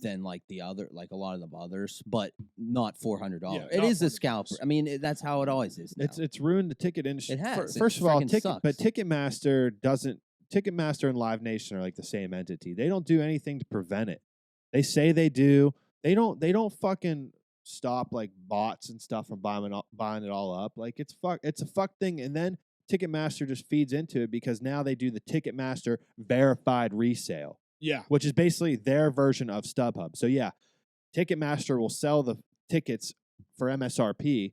than like a lot of the others, but not $400. Yeah, It not is a $400. scalper. I mean, that's how it always is. Now. It's ruined the ticket industry. It has. It First of all, freaking sucks. Ticketmaster doesn't. Ticketmaster and Live Nation are like the same entity. They don't do anything to prevent it. They say they do. They don't fucking stop like bots and stuff from buying it all up. Like it's a fuck thing. And then Ticketmaster just feeds into it because now they do the Ticketmaster verified resale, Yeah. which is basically their version of StubHub. So yeah, Ticketmaster will sell the tickets for MSRP,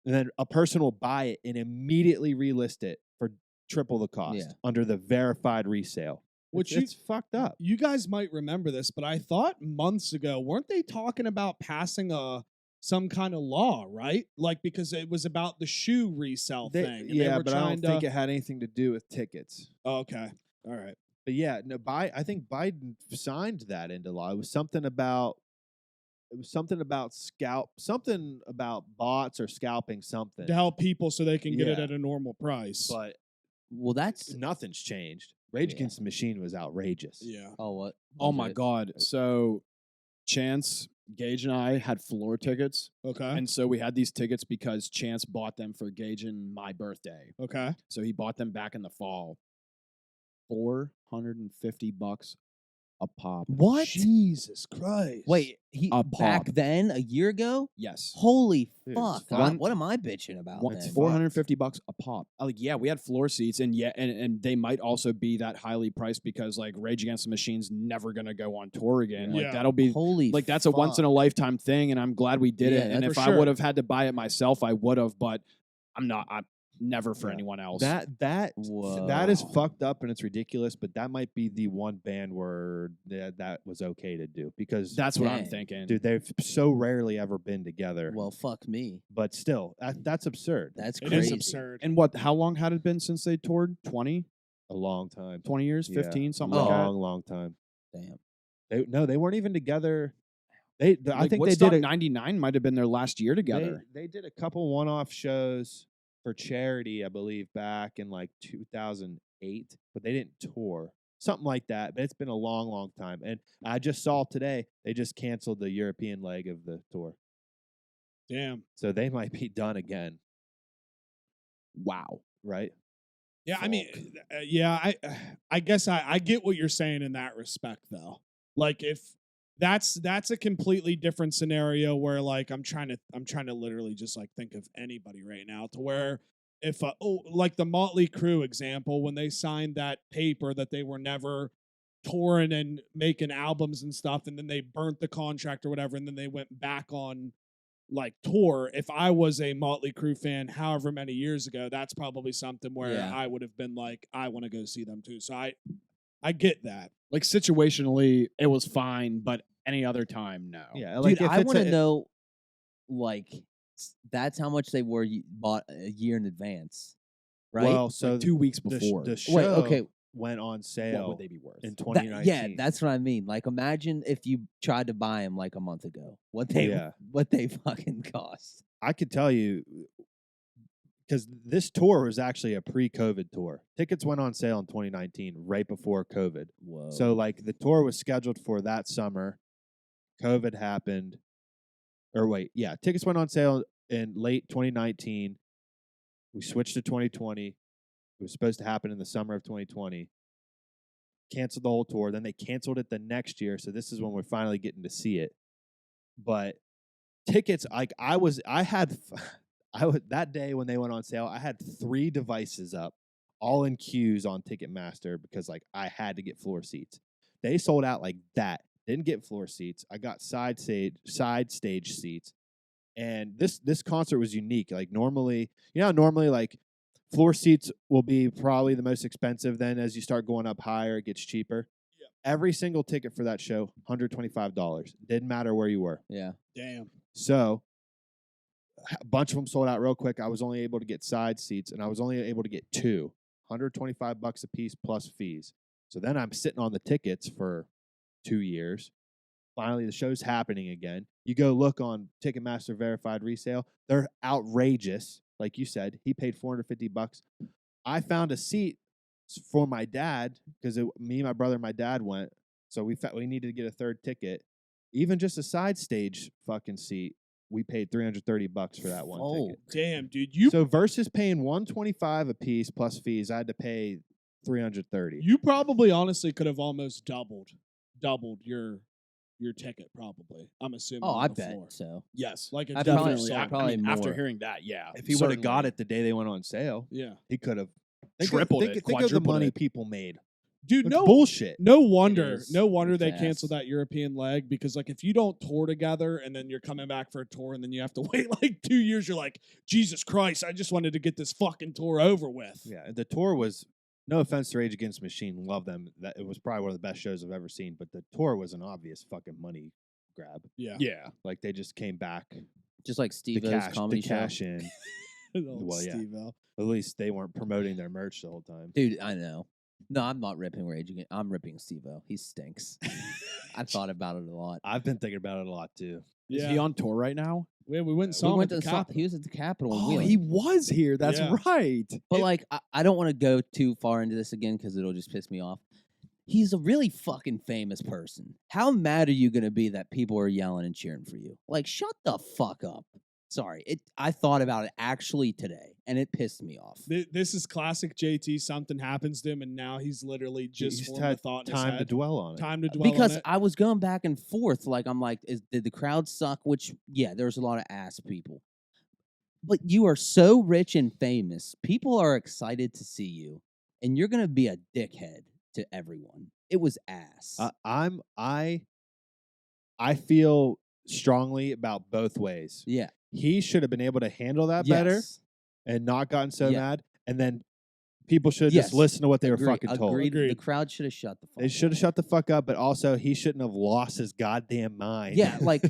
and then a person will buy it and immediately relist it for triple the cost under the verified resale. Which It's fucked up. You guys might remember this, but I thought months ago, weren't they talking about passing some kind of law, right? Like, because it was about the shoe resell thing. And they Yeah, were but I trying don't think it had anything to do with tickets. Oh, okay. All right. But yeah, no, I think Biden signed that into law. It was something about something about bots or scalping something. To help people so they can get it Yeah. at a normal price. But Well, that's nothing's changed. Rage Yeah. Against the Machine was outrageous. yeah. oh what? Oh was my it? God. So Chance, Gage, and I had floor tickets. Okay. And so we had these tickets because Chance bought them for Gage and my birthday. Okay. So he bought them back in the fall. $450 a pop. What? Jesus Christ. Wait, he A back pop. then a year ago? Yes. Holy Dude, fuck! it's fun. What am I bitching about? One- then? It's $450 a pop. Like, yeah, we had floor seats, and they might also be that highly priced because like Rage Against the Machine's never gonna go on tour again. Like Yeah. that'll be Holy like that's a once in a fuck. lifetime thing, and I'm glad we did Yeah, it. And that's if for I would sure. have had to buy it myself, I would have. But I'm not. I'm never for Yeah. anyone else. That that is Whoa. fucked up and it's ridiculous, but that might be the one band where that was okay to do because That's what I'm Dang. thinking. dude, they've so rarely ever been together. Well, fuck me. But still, that's absurd. That's It crazy. is absurd. And how long had it been since they toured? 20? A long time. 20 years? Yeah. 15? Something Oh. like that? Long time. Damn. They weren't even together. I Like, think they Woodstock did 99 might have been their last year together. They did a couple one-off shows for charity, I believe, back in like 2008, but they didn't tour. Something like that. But it's been a long, long time. And I just saw today they just canceled the European leg of the tour. Damn. So they might be done again, Wow. right? Yeah, I mean, I guess I get what you're saying in that respect, though. Like, if that's a completely different scenario where, like, I'm trying to literally just like think of anybody right now to where if like the Motley Crue example when they signed that paper that they were never touring and making albums and stuff, and then they burnt the contract or whatever, and then they went back on like tour. If I was a Motley Crue fan however many years ago, that's probably something where Yeah. I would have been like, I want to go see them too. So I get that. Like situationally, it was fine, but any other time, no. Yeah, Dude, like if I it's want to a- know, like, that's how much they were bought a year in advance, right? Well, Like so 2 weeks the, before. the show Wait, okay. went on What sale would they be worth? in That- 2019. yeah, that's what I mean. Like, imagine if you tried to buy them like a month ago, what they fucking cost. I could tell you because this tour was actually a pre-COVID tour. Tickets went on sale in 2019, right before COVID. Whoa. So like the tour was scheduled for that summer. COVID happened. Or wait, yeah, tickets went on sale in late 2019. We switched to 2020. It was supposed to happen in the summer of 2020. Canceled the whole tour. Then they canceled it the next year. So this is when we're finally getting to see it. But tickets, like that day when they went on sale, I had 3 devices up, all in queues on Ticketmaster because like I had to get floor seats. They sold out like that. Didn't get floor seats. I got side stage seats. And this concert was unique. Like normally like floor seats will be probably the most expensive. Then as you start going up higher, it gets cheaper. Yeah. Every single ticket for that show, $125. Didn't matter where you were. yeah. Damn. So a bunch of them sold out real quick. I was only able to get side seats, and I was only able to get 2, $125 a piece plus fees. So then I'm sitting on the tickets for 2 years. Finally, the show's happening again. You go look on Ticketmaster verified resale. They're outrageous. Like you said, he paid $450. I found a seat for my dad because me, my brother, and my dad went. So we needed to get a third ticket. Even just a side stage fucking seat, we paid $330 for that one ticket. Damn, dude. So versus paying $125 a piece plus fees, I had to pay $330. You probably honestly could have almost doubled your ticket, probably. I'm assuming. Oh, on I the bet floor. so. Yes, like a I definitely. probably- I probably mean, after more. hearing that, yeah. If he would have got certainly. it the day they went on sale, Yeah, he could have Tripled it, Think of the quadrupled money it. people made. dude. It's No bullshit. No wonder. is. No wonder they It's canceled ass. that European leg because, like, if you don't tour together and then you're coming back for a tour and then you have to wait like 2 years, you're like, Jesus Christ! I just wanted to get this fucking tour over with. Yeah, the tour was. No offense to Rage Against the Machine, love them. That it was probably one of the best shows I've ever seen. But the tour was an obvious fucking money grab. Yeah. Yeah. Like they just came back Just like to Steve-O's comedy to show. cash in. Well, yeah. Steve-O. At least they weren't promoting their merch the whole time. Dude, I know. No, I'm not ripping Rage Against. I'm ripping Steve-O. He stinks. I thought about it a lot. I've been thinking about it a lot too. Is Yeah. he on tour right now? We went and We saw him We at went the to Capitol. he was at the Capitol. in Oh, Wheeling. he was here. That's Yeah. right. But It- like, I don't want to go too far into this again because it'll just piss me off. He's a really fucking famous person. How mad are you going to be that people are yelling and cheering for you? Like, shut the fuck up. Sorry. I thought about it actually today, and it pissed me off. This is classic JT. Something happens to him, and now he's literally just He's formed had a thought in his time to head. dwell on it. Time to dwell Because on it. I was going back and forth. Like, I'm like, did the crowd suck? Which, yeah, there's a lot of ass people. But you are so rich and famous. People are excited to see you, and you're going to be a dickhead to everyone. It was ass. I feel strongly about both ways. yeah. He should have been able to handle that better Yes. and not gotten so Yeah. mad. And then people should Yes. just listen to what they were fucking told. Agreed. The Agreed. crowd should have shut the fuck They up. should have shut the fuck up, but also he shouldn't have lost his goddamn mind. Yeah, like,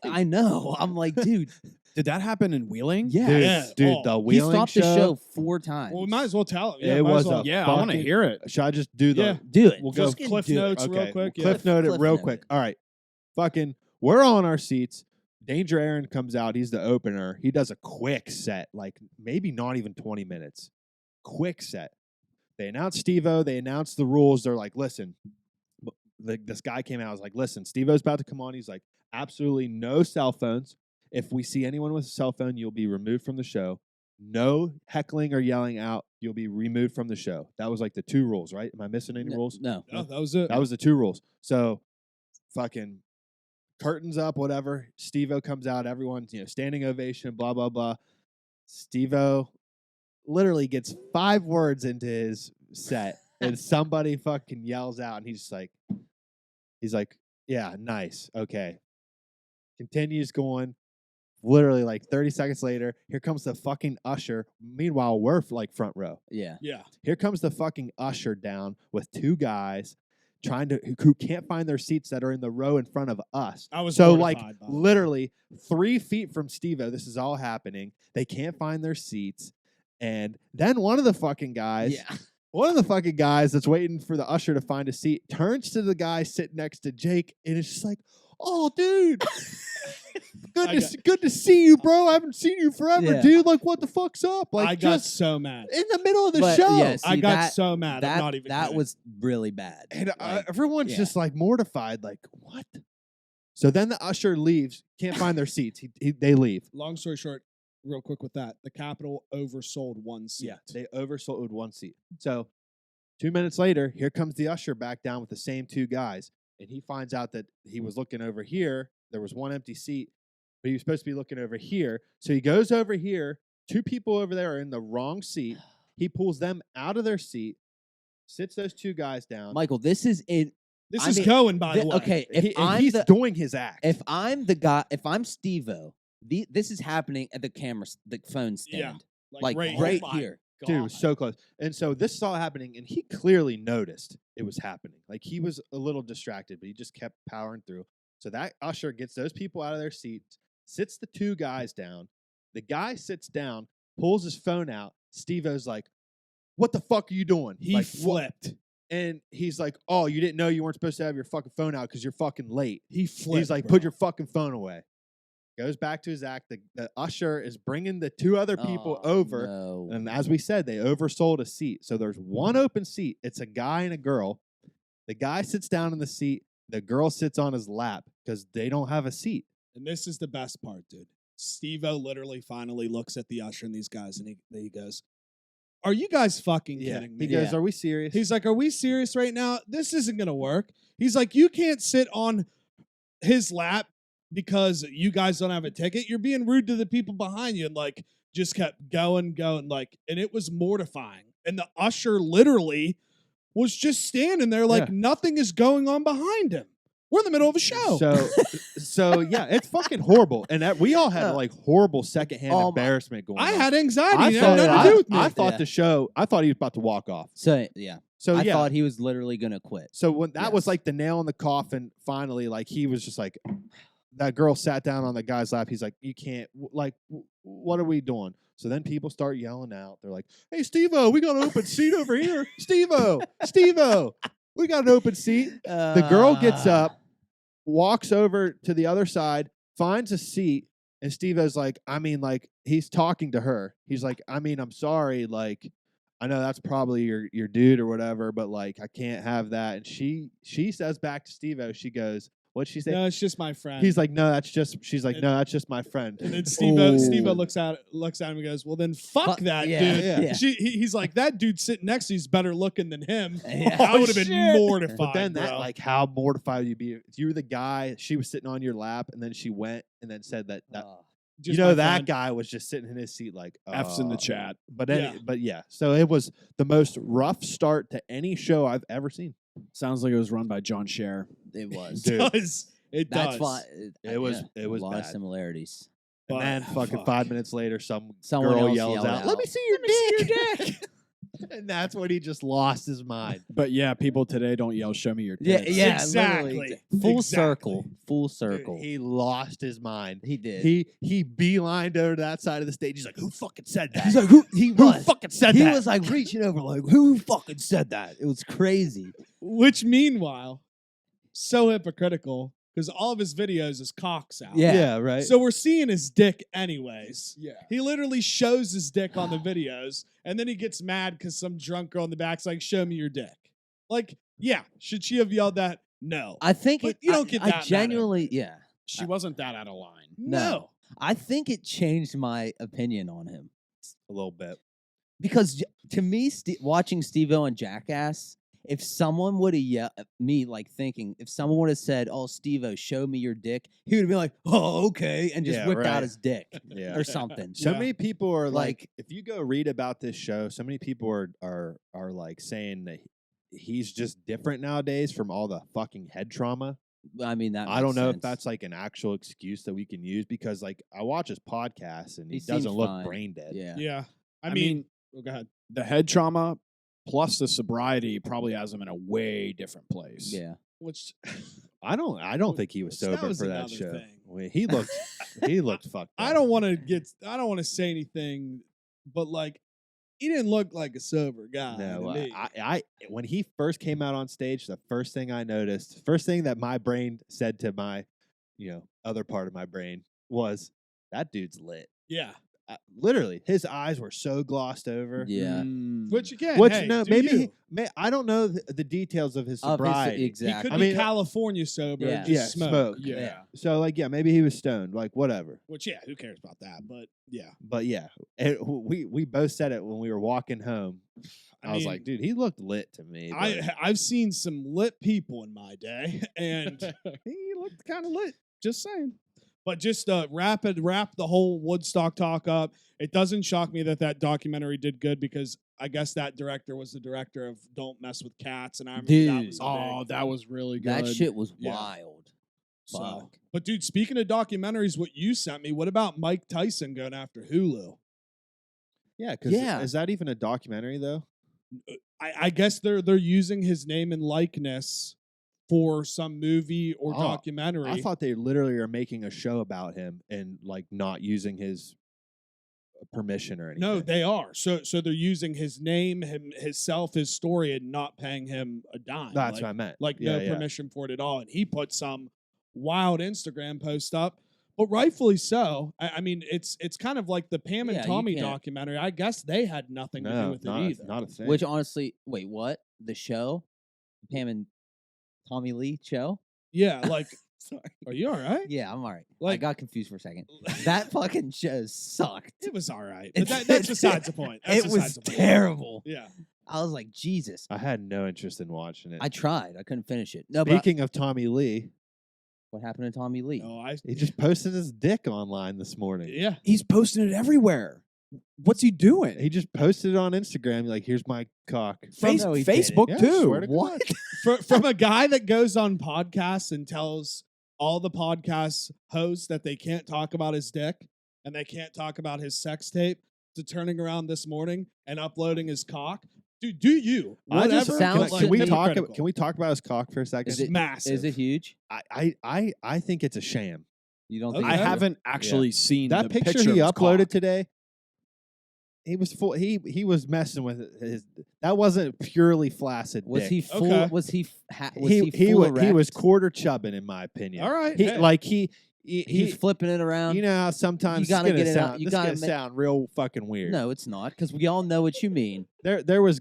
I know. I'm like, dude, Did that happen in Wheeling? yeah. dude, Yeah. dude, Oh. the He Wheeling stopped the show 4 times. Well, we might as well tell it. It might as was well. a Yeah, I want to fucking- hear it. Should I just do the Yeah. Do it. We'll go Just cliff do it. notes real okay, quick. we'll Yeah. Cliff note it Cliff real note quick. it. All right. Fucking we're on our seats. Danger Aaron comes out. He's the opener. He does a quick set, like maybe not even 20 minutes. Quick set. They announced Steve-O. They announced the rules. They're like, listen, this guy came out. I was like, listen, Steve-O's about to come on. He's like, absolutely no cell phones. If we see anyone with a cell phone, you'll be removed from the show. No heckling or yelling out. You'll be removed from the show. That was like the 2 rules, right? Am I missing any rules? No. Oh, that was it. That was the 2 rules. So fucking curtains up, whatever. Steve-O comes out, everyone's, standing ovation, blah, blah, blah. Steve-O literally gets 5 words into his set and somebody fucking yells out and he's like, yeah, nice. Okay. Continues going. Literally like 30 seconds later, here comes the fucking usher. Meanwhile, we're like front row. Yeah. Yeah. Here comes the fucking usher down with 2 guys who can't find their seats that are in the row in front of us. I was So like mortified by it. literally 3 feet from Steve-O, this is all happening. They can't find their seats. And then one of the fucking guys, Yeah. one of the fucking guys that's waiting for the usher to find a seat turns to the guy sitting next to Jake and it's just like, oh dude. Good to see you, bro. I haven't seen you forever, Yeah. dude. Like, what the fuck's up? Like, I got just so mad. in the middle of the But, show. yeah, I see, got that- so mad. I'm That, not even that kidding. was really bad. And Like, everyone's yeah. just like mortified, like, what? So then the usher leaves, can't find their seats. They leave. Long story short, real quick with that, the Capitol oversold 1 seat. Yeah, they oversold 1 seat. So 2 minutes later, here comes the usher back down with the same 2 guys. And he finds out that he was looking over here. There was 1 empty seat, but he was supposed to be looking over here. So he goes over here. 2 people over there are in the wrong seat. He pulls them out of their seat, sits those 2 guys down. Michael, this is it. This I is mean, going, by the way. Okay, if And he's doing his act. if I'm the guy, if I'm Steve-O, this is happening at the phone Yeah, stand, like right, right oh my here. Dude, it was so close. And so this is all happening, and he clearly noticed it was happening. Like he was a little distracted, but he just kept powering through. So that usher gets those people out of their seats, sits the 2 guys down. The guy sits down, pulls his phone out. Steve-O's like, what the fuck are you doing? He like, flipped. And he's like, "Oh, you didn't know you weren't supposed to have your fucking phone out because you're fucking late." He flipped. He's like, bro. "Put your fucking phone away." Goes back to his act. The usher is bringing the 2 other people Oh, over. no. And as we said, they oversold a seat. So there's one open seat. It's a guy and a girl. The guy sits down in the seat. The girl sits on his lap because they don't have a seat. And this is the best part, dude. Steve-O literally finally looks at the usher and these guys, and he goes, "Are you guys fucking kidding me?" He goes, Yeah. "Are we serious?" He's like, "Are we serious right now? This isn't going to work." He's like, "You can't sit on his lap because you guys don't have a ticket. You're being rude to the people behind you." And like, just kept going, like, and it was mortifying. And the usher literally was just standing there like nothing is going on behind him. We're in the middle of a show. So yeah, it's fucking horrible. And we all had like horrible secondhand embarrassment going on. I had anxiety. I It had thought, nothing to do with me. I thought the show, I thought he was about to walk off. So yeah, So I yeah. thought he was literally gonna quit. So when that was Yes. like the nail in the coffin, finally, like he was just like, that girl sat down on the guy's lap. He's like, "You can't, what are we doing?" So then people start yelling out. They're like, "Hey, Steve-O, we got an open seat over here. Steve-O, Steve-O, we got an open seat." The girl gets up, walks over to the other side, finds a seat, and Steve-O's like, he's talking to her. He's like, "I'm sorry, like, I know that's probably your dude or whatever, but like, I can't have that." And she says back to Steve-O, she goes, "What'd she say?" No, it's just my friend. He's like, "No, that's just." She's like, And- "No, that's just my friend." And then Steve-O looks at him and goes, "Well, then fuck that yeah, dude." yeah. He's like, "That dude sitting next to you's better looking than him." Yeah. I would have been Shit. mortified. But then that, bro. like, how mortified would you be if you were the guy? She was sitting on your lap, and then she went and then said that. Just You know, my that friend. guy was just sitting in his seat like, F's in the chat. But Yeah. but yeah, so it was the most rough start to any show I've ever seen. Sounds like it was run by John Scher. It was. Dude. It That's does. why It was a lot of bad. similarities. And But- then fucking fuck. 5 minutes later, some Someone girl else yells yelled out, "Let me out. see your dick!" And that's when he just lost his mind. But yeah, people today don't yell, "Show me your Yeah, tits." yeah, Exactly. literally. Full Exactly. circle. Full Dude, circle. he lost his mind. He did. He beelined over to that side of the stage. He's like, "Who fucking said that?" He's like, who Who fucking said he that? was like reaching over, like, who fucking said that? It was crazy. Which, meanwhile, so hypocritical because all of his videos is cocks out. Yeah. Yeah, right. So we're seeing his dick anyways. Yeah. He literally shows his dick on the videos, and then he gets mad because some drunk girl in the back's like, "Show me your dick." Like, yeah, should she have yelled that? No. I think But it, you don't get I that mad at genuinely, yeah. She wasn't that out of line. No. I think it changed my opinion on him a little bit. because to me, watching Steve-O and Jackass, if someone would have yelled at me, like thinking, if someone would have said, "Oh, Steve-O, show me your dick," he would have been like, "Oh, okay," and just Yeah, whipped right. out his dick Yeah. or something. So Yeah. many people are like, Like- if you go read about this show, so many people are like saying that he's just different nowadays from all the fucking head trauma. I mean, that I don't makes know sense. if that's like an actual excuse that we can use because like I watch his podcast and he He seems doesn't look fine. brain dead. Yeah. Yeah. I I mean, mean, oh, go ahead. the head trauma plus the sobriety probably has him in a way different place. Yeah. Which I don't think he was That sober was for that another show. thing. Well, he looked fucked up. I don't want to say anything, but like, he didn't look like a sober guy. No, to me. I when he first came out on stage, the first thing I noticed, first thing that my brain said to my, other part of my brain was that dude's lit. yeah. Literally, his eyes were so glossed over. Yeah. Mm. Which again, Which hey, no, do maybe you. I don't know the details of his Of his- sobriety. He exactly. could I be mean, California sober. Yeah. And Yeah, just smoke. smoke. Yeah. Yeah. So like, yeah, maybe he was stoned. Like whatever. Which yeah, who cares about that? But yeah, But yeah, we both said it when we were walking home. I was mean, like, dude, he looked lit to me. but- I've seen some lit people in my day, and he looked kind of lit. Just saying. But just wrap the whole Woodstock talk up. It doesn't shock me that documentary did good because I guess that director was the director of Don't Mess with Cats, and I remember that Dude. was a Oh, big that was really good. That shit was Yeah. wild. So, Fuck. but dude, speaking of documentaries, what you sent me, what about Mike Tyson going after Hulu? yeah, because Yeah. is that even a documentary though? I guess they're using his name and likeness for some movie or Oh, documentary. I thought they literally are making a show about him and like not using his permission or anything. No, they are. So they're using his name, himself, his story, and not paying him a dime. That's what I meant. Like Yeah, no yeah. permission for it at all. And he put some wild Instagram post up, but rightfully so. I mean, it's kind of like the Pam and Yeah, you Tommy can't- documentary. I guess they had nothing to do No, with not, it either. not a thing. Which honestly, wait, what? The show? Pam and Tommy Lee show? Yeah, like, Sorry. are you all right? Yeah, I'm all right. I Like- got confused for a second. That fucking show sucked. It was all right. But that's besides the point. That's It was besides the point. terrible. Yeah. I was like, Jesus. I had no interest in watching it. I tried. I couldn't finish it. No, but Speaking of Tommy Lee, what happened to Tommy Lee? No, he just posted his dick online this morning. yeah. He's posting it everywhere. What's he doing? He just posted it on Instagram. Like, here's my cock. No, he didn't. Facebook Yeah, too. swear to What? God. From a guy that goes on podcasts and tells all the podcast hosts that they can't talk about his dick and they can't talk about his sex tape, to turning around this morning and uploading his cock. Dude, do you? I just Whatever, sounds but, to can we me- talk? hypocritical. Can we talk about his cock for a second? Is It's it- massive. Is it huge? I think it's a sham. You don't Okay. think I it's huge? haven't actually seen That the picture of he his uploaded cock. today. He was full. He was messing with his. That wasn't purely flaccid. Was dick. he full? Okay. Was he? Was he he full was he was erect? quarter chubbing in my opinion. All right. He hey. like he He's flipping it around. you know how sometimes You gotta it's get gonna it out. sound, You this gotta gonna ma- sound real fucking weird. No, it's not, because we all know what you mean. There was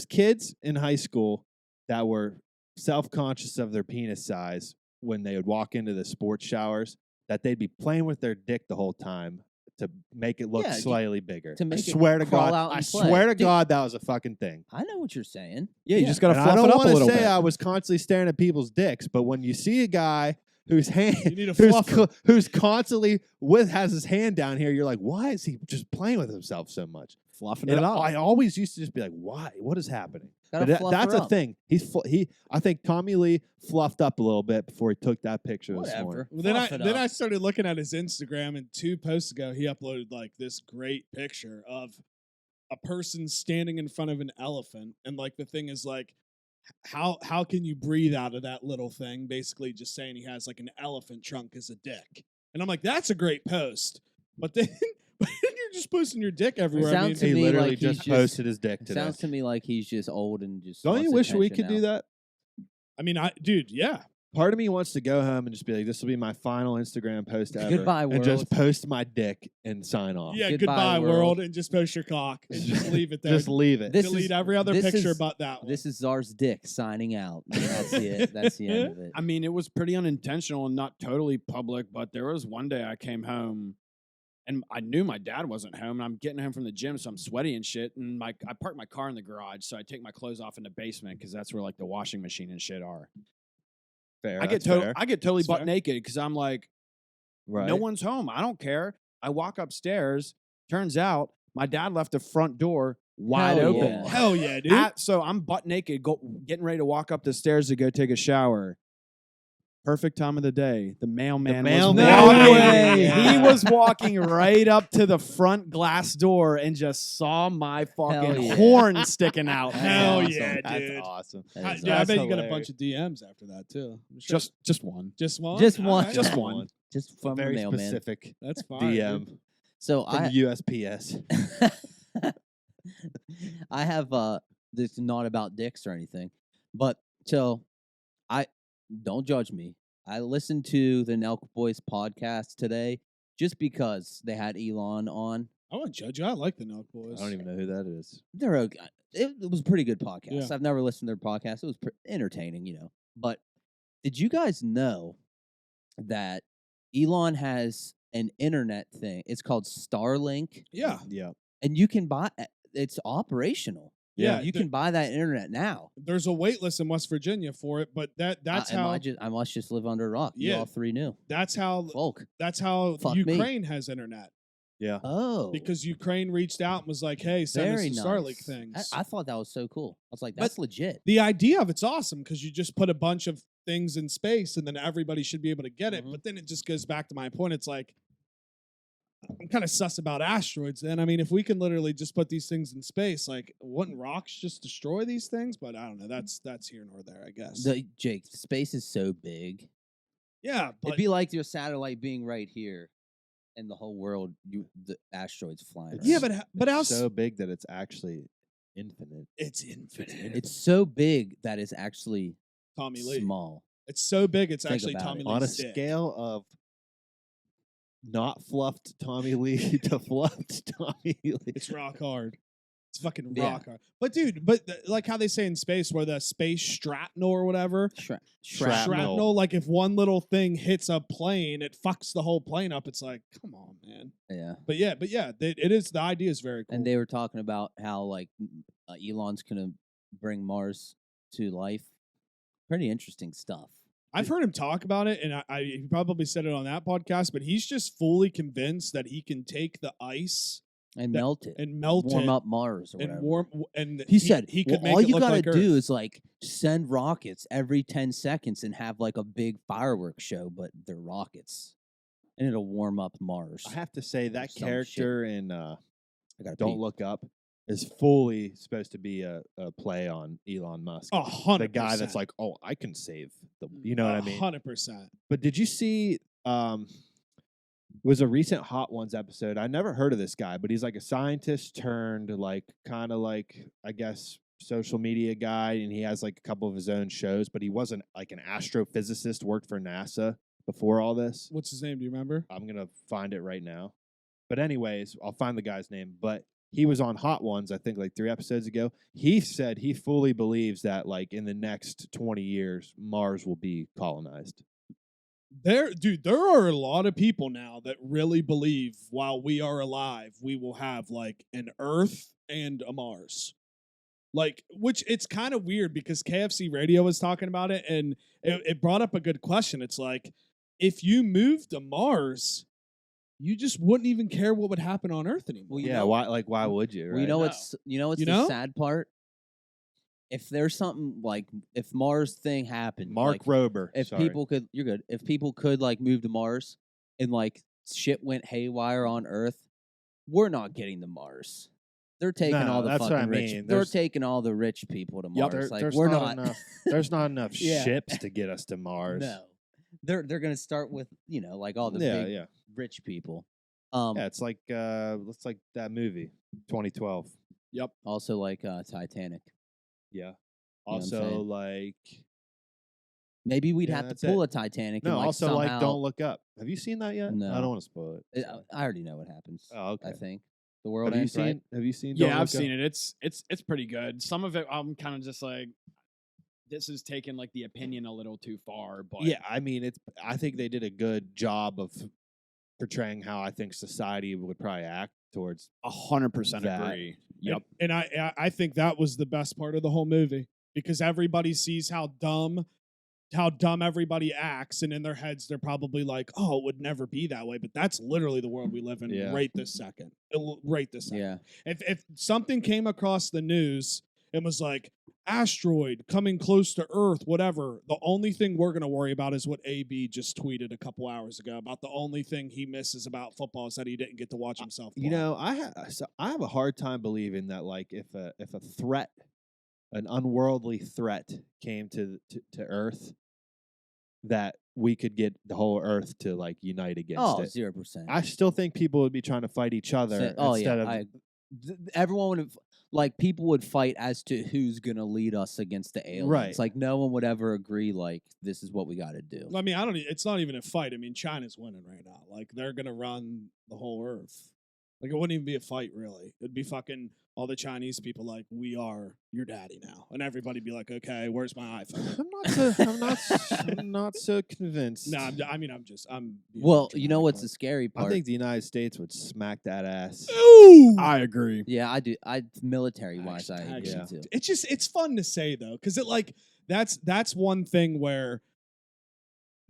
kids in high school that were self-conscious of their penis size when they would walk into the sports showers, that they'd be playing with their dick the whole time to make it look Yeah, slightly bigger. to make I it swear to crawl God, out I and play. swear to Dude. God that was a fucking thing. I know what you're saying. Yeah, you Yeah. just got to And I fluff don't it up a want to little say bit. I was constantly staring at people's dicks, but when you see a guy whose hand You need a fluffer. who's constantly has his hand down here, you're like, why is he just playing with himself so much? Fluffing And it up. I always used to just be like, why? What is happening? Gotta But fluff that's her a up. thing. I think Tommy Lee fluffed up a little bit before he took that picture this morning. Whatever. Well, then Fluff it then up. I started looking at his Instagram, and 2 posts ago he uploaded like this great picture of a person standing in front of an elephant, and like the thing is like, how can you breathe out of that little thing? Basically, just saying he has like an elephant trunk as a dick, and I'm like, that's a great post, but then you're just posting your dick everywhere. I mean, sounds to He me literally like he's just posted his dick It today. sounds to me like he's just old and just. Don't you wants wish we attention could do now. that? I mean, dude, yeah. Part of me wants to go home and just be like, this will be my final Instagram post ever. Goodbye, And just world. post my dick and sign off. Yeah, Goodbye, goodbye, world. world. And just post your cock and just leave it there. Just leave it. This delete is- every other this picture is- but that one. This is Czar's dick signing out. And that's it. That's the end of it. I mean, it was pretty unintentional and not totally public, but there was one day I came home and I knew my dad wasn't home, and I'm getting home from the gym, so I'm sweaty and shit. And I parked my car in the garage, so I take my clothes off in the basement because that's where like the washing machine and shit are. Fair. I get that's fair. totally That's butt fair. naked because I'm like, Right. no one's home. I don't care. I walk upstairs. Turns out my dad left the front door wide Hell open. yeah. Hell yeah, dude. So I'm butt naked, getting ready to walk up the stairs to go take a shower. Perfect time of the day. The mailman. mailman. Was walking, No way. He was walking right up to the front glass door and just saw my fucking yeah. horn sticking out. That's Hell awesome. yeah, That's dude. awesome. That I, is dude, I awesome. bet you got a hilarious. bunch of DMs after that too. I'm sure. Just one. just one. Just All one. right. Just one. Just from the Very mailman. specific That's fine. DM dude. So from I USPS. I have this is not about dicks or anything, but so I don't judge me. I listened to the Nelk Boys podcast today just because they had Elon on. I won't judge you. I like the Nelk Boys. I don't even know who that is. They're okay. It was a pretty good podcast. Yeah. I've never listened to their podcast. It was entertaining, you know. But did you guys know that Elon has an internet thing? It's called Starlink, Yeah. Yeah. and you can buy. It's operational. Yeah, you can buy that internet now. There's a wait list in West Virginia for it, but that's how I must just live under a rock. You Yeah. all three knew. that's how Folk. Fuck me. Ukraine has internet. Yeah. Oh, Because Ukraine reached out and was like, "Hey, send very us nice. the Starlink things." I thought that was so cool. I was like, But- that's legit. the idea of it's awesome because you just put a bunch of things in space and then everybody should be able to get it. Mhm. But then it just goes back to my point. It's like I'm kind of sus about asteroids. Then I mean, if we can literally just put these things in space, like wouldn't rocks just destroy these things? But I don't know. That's here nor there, I guess. Jake, space is so big. yeah, but It'd be like your satellite being right here. in the whole world, the asteroids flying. Yeah, around. but how so big that it's actually infinite. it's infinite. It's so big that it's actually Tommy Lee. small. It's so big. It's Think actually about Tommy it. Lee's On a dick. scale of not fluffed Tommy Lee to fluffed Tommy Lee. It's rock hard. It's fucking Yeah. rock hard. But dude, like how they say in space, where the space shrapnel or whatever, Shrapnel. like if one little thing hits a plane, it fucks the whole plane up. It's like, come on, man. Yeah. But yeah, it is. The idea is very cool. And they were talking about how like Elon's gonna bring Mars to life. Pretty interesting stuff. I've heard him talk about it, and he probably said it on that podcast. But he's just fully convinced that he can take the ice And melt it. and melt warm it up Mars or and whatever. warm. And He said he could well, make all it you look gotta like do Earth. is like send rockets every 10 seconds and have like a big fireworks show, but they're rockets. And it'll warm up Mars. I have to say that Some shit. character in I gotta Don't pee. Look Up is fully supposed to be a play on Elon Musk. 100%. The guy that's like, oh, I can save the, you know what I mean? 100%. But did you see? It was a recent Hot Ones episode. I never heard of this guy, but he's like a scientist turned like kind of like I guess social media guy, and he has like a couple of his own shows. But he wasn't like an astrophysicist. Worked for NASA before all this. What's his name? Do you remember? I'm gonna find it right now. But anyways, I'll find the guy's name. But he was on Hot Ones, I think, like 3 episodes ago. He said he fully believes that, like, in the next 20 years, Mars will be colonized. There are a lot of people now that really believe while we are alive, we will have like an Earth and a Mars. Like, which it's kind of weird because KFC Radio was talking about it, and it brought up a good question. It's like, if you moved to Mars, you just wouldn't even care what would happen on Earth anymore. Well, you Yeah, know- why would you? Well, Right? you know No. what's You the know? sad part? If there's something like if Mars thing happened, Mark like, Rober. if sorry. people could, you're good. If people could like move to Mars and like shit went haywire on Earth, we're not getting to Mars. They're taking No, all the that's what fucking I rich. mean. They're There's- taking all the rich people to Yep. Mars. Like there's we're not not. enough. There's not enough Yeah. ships to get us to Mars. No, they're gonna start with like all the Yeah, big yeah, rich people. yeah. It's like that movie, 2012. Also like Titanic. Yeah. what I'm Also, saying? like Maybe we'd Yeah, have to that's pull it. a Titanic. no. and, like, Also, somehow, like Don't Look Up. Have you seen that yet? No. I don't want to spoil it. I already know what happens. Oh, okay. I think the world Have you ends, seen? right? Have you seen? Yeah, Don't I've Look Up? seen it. It's pretty good. Some of it, I'm kind of just like, this is taking like the opinion a little too far. But Yeah, I mean, I think they did a good job of portraying how I think society would probably act towards. 100% That- agree. Yep. And I think that was the best part of the whole movie because everybody sees how dumb everybody acts, and in their heads they're probably like, "Oh, it would never be that way," but that's literally the world we live in Yeah. right this second. Right this second. Yeah. If something came across the news and was like asteroid coming close to Earth, whatever, the only thing we're gonna worry about is what AB just tweeted a couple hours ago about the only thing he misses about football is that he didn't get to watch himself. You play. know, I have a hard time believing that like if a threat, an unworldly threat came to Earth, that we could get the whole Earth to like unite against Oh, it. 0%. I still think people would be trying to fight each other Oh instead yeah. of Everyone would like people would fight as to who's gonna lead us against the aliens. Right. Like no one would ever agree. Like this is what we got to do. I mean, it's not even a fight. I mean, China's winning right now. Like they're gonna run the whole Earth. Like it wouldn't even be a fight, really. It'd be fucking all the Chinese people like, "We are your daddy now," and everybody be like, "Okay, where's my iPhone?" I'm not so convinced. No, I'm being Well, you know dramatic, what's but- the scary I part? think the United States would smack that ass. Ooh! I agree. Yeah, I do. Military wise, I Actually, agree yeah. too. It's fun to say though, because it like that's one thing where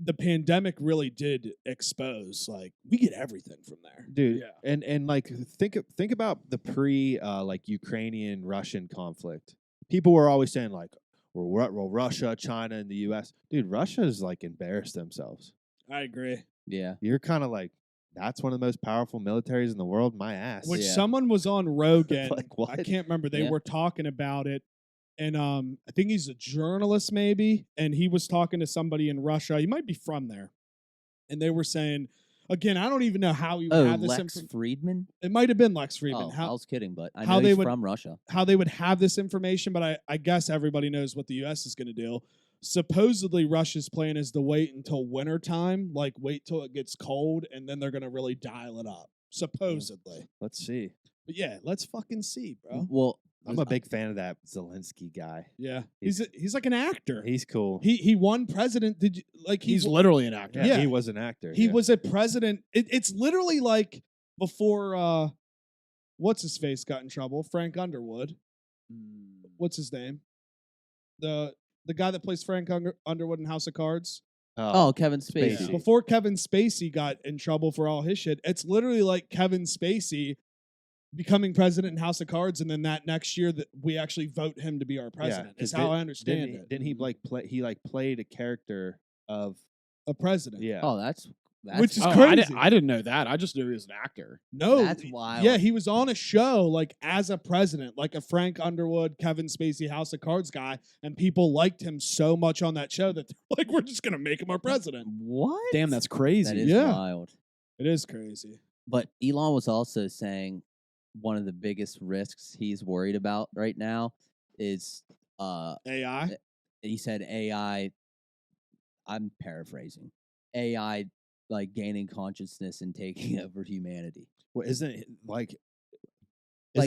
the pandemic really did expose. Like we get everything from there. Dude, Yeah. and like think about the pre like Ukrainian Russian conflict. People were always saying like, well, Russia, China, and the U.S. Dude, Russia's like embarrassed themselves. I agree. Yeah. You're kind of like, that's one of the most powerful militaries in the world. My ass. Which Yeah. someone was on Rogan. Like, I what? can't remember. They Yeah. were talking about it, and I think he's a journalist, maybe, and he was talking to somebody in Russia. He might be from there, and they were saying, Again, I don't even know how you Oh, have this. Lex Friedman. It might have been Lex Friedman. Oh, I was kidding, but I how know they he's would- from Russia. How they would have this information, but I guess everybody knows what the U.S. is going to do. Supposedly, Russia's plan is to wait until wintertime, like wait till it gets cold, and then they're going to really dial it up. Supposedly. Let's see. But yeah, let's fucking see, bro. Well, I'm a big fan of that Zelensky guy. Yeah, he's like an actor. He's cool. He won president. Did you like He's literally an actor. Yeah. He was an actor. he yeah. was a president. It's literally like before what's his face got in trouble? Frank Underwood. What's his name? The guy that plays Frank Underwood in House of Cards. oh, Kevin Spacey. Spacey. Before Kevin Spacey got in trouble for all his shit, it's literally like Kevin Spacey becoming president in House of Cards, and then that next year that we actually vote him to be our president. 'cause Is how I understand didn't it. Didn't he like play? He like played a character of A president. yeah. Oh, that's Which is Oh, crazy. I didn't know that. I just knew he was an actor. No, That's wild. Yeah, he was on a show like as a president, like a Frank Underwood, Kevin Spacey House of Cards guy, and people liked him so much on that show that they're like, we're just gonna make him our president. what? Damn, that's crazy. That is Yeah. wild. It is crazy. But Elon was also saying one of the biggest risks he's worried about right now is AI. he said AI, I'm paraphrasing, AI like gaining consciousness and taking over humanity. Well, isn't Like-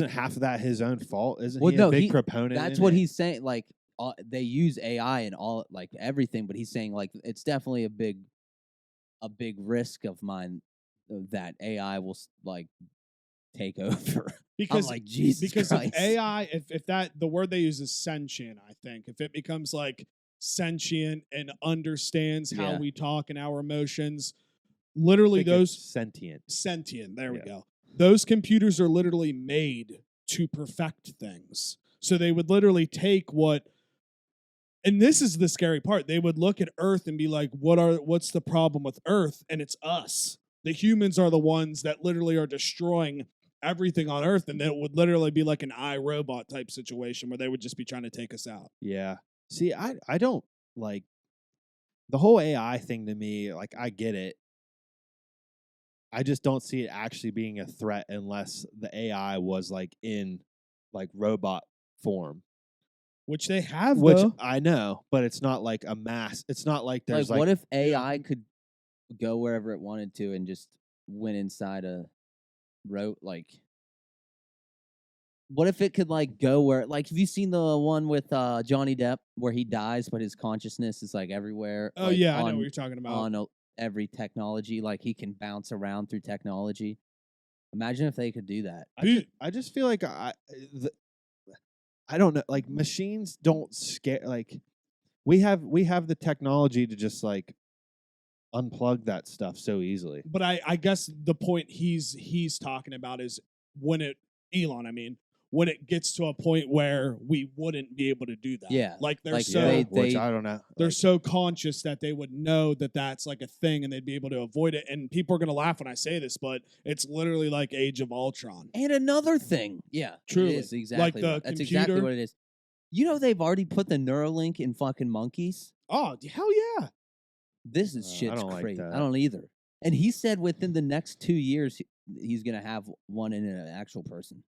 half of that his own fault? Isn't Well, he no, a big he- proponent? That's in what it? he's saying. Like they use AI and all like everything, but he's saying like it's definitely a big risk of mine that AI will like take over. Because I'm like Jesus because Christ. if AI, if that the word they use is sentient, I think if it becomes like sentient and understands how Yeah. we talk and our emotions, I literally think it's those sentient. sentient. There we Yeah. go. Those computers are literally made to perfect things. So they would literally take what, and this is the scary part. They would look at Earth and be like, what's the problem with Earth? And it's us. The humans are the ones that literally are destroying everything on Earth. And it would literally be like an iRobot type situation where they would just be trying to take us out. Yeah. See, I don't like the whole AI thing to me. Like, I get it. I just don't see it actually being a threat unless the AI was like in like robot form. Which they have, Which though. I know, but it's not like a mass. It's not like there's what if AI could go wherever it wanted to and just went inside a like what if it could like go where like have you seen the one with Johnny Depp where he dies but his consciousness is like everywhere? Oh, like, yeah, I know on- what you're talking about. on every technology, like he can bounce around through technology. Imagine if they could do that. I just feel like I don't know. Like machines don't scare. Like we have the technology to just like unplug that stuff so easily. But I guess the point he's talking about is when when it gets to a point where we wouldn't be able to do that. Yeah, like they're like so Which they- I don't know. they're Like, so conscious that they would know that that's like a thing and they'd be able to avoid it. And people are gonna laugh when I say this, but it's literally like Age of Ultron. And another thing, yeah, Truly. it is exactly the right. That's exactly computer- what it is. You know they've already put the Neuralink in fucking monkeys. Oh hell yeah! This is I shit's don't like crazy. that. I don't either. And he said within the next 2 years he's gonna have one in an actual person.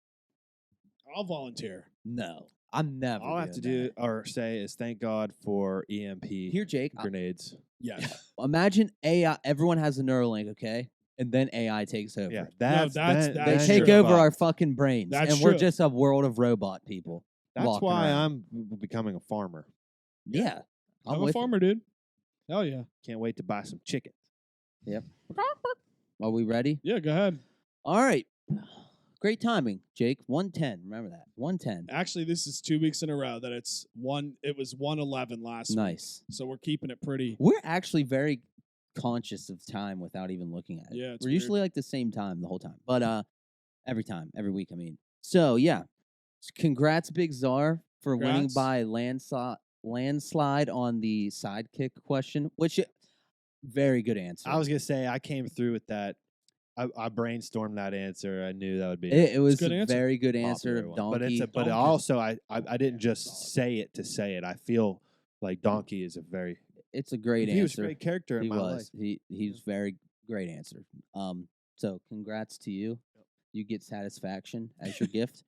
I'll volunteer. No, I'm never. all I have to do doing or say is thank God for EMP that. Here, Jake. grenades. Yeah, Imagine AI. Everyone has a Neuralink, okay, and then AI takes over. Yeah, that's- They that's take true. over our fucking brains, That's and we're true. just a world of robot people. That's walking why around. I'm becoming a farmer. Yeah, I'm a with it. farmer, dude. Hell yeah! Can't wait to buy some chicken. Are we ready? Yeah, go ahead. All right. Great timing, Jake. 110. Remember that. 110. Actually, this is 2 weeks in a row that it's one. It was 111 last week, Nice. so we're keeping it pretty. We're actually very conscious of time without even looking at it. Yeah, it's we're weird. usually like the same time the whole time, but every week. I mean, so yeah. Congrats, Big Czar, for winning Congrats. by landslide on the sidekick question, which very good answer. I was gonna say I came through with that. I brainstormed that answer. I knew that would be it was good a answer. very good answer. popular one. Donkey. But Donkey. also I didn't just say it to say it. I feel like Donkey is a very It's a great he was a answer. great character in He my was. life. He's very Great answer. So congrats to you. You get satisfaction as your gift.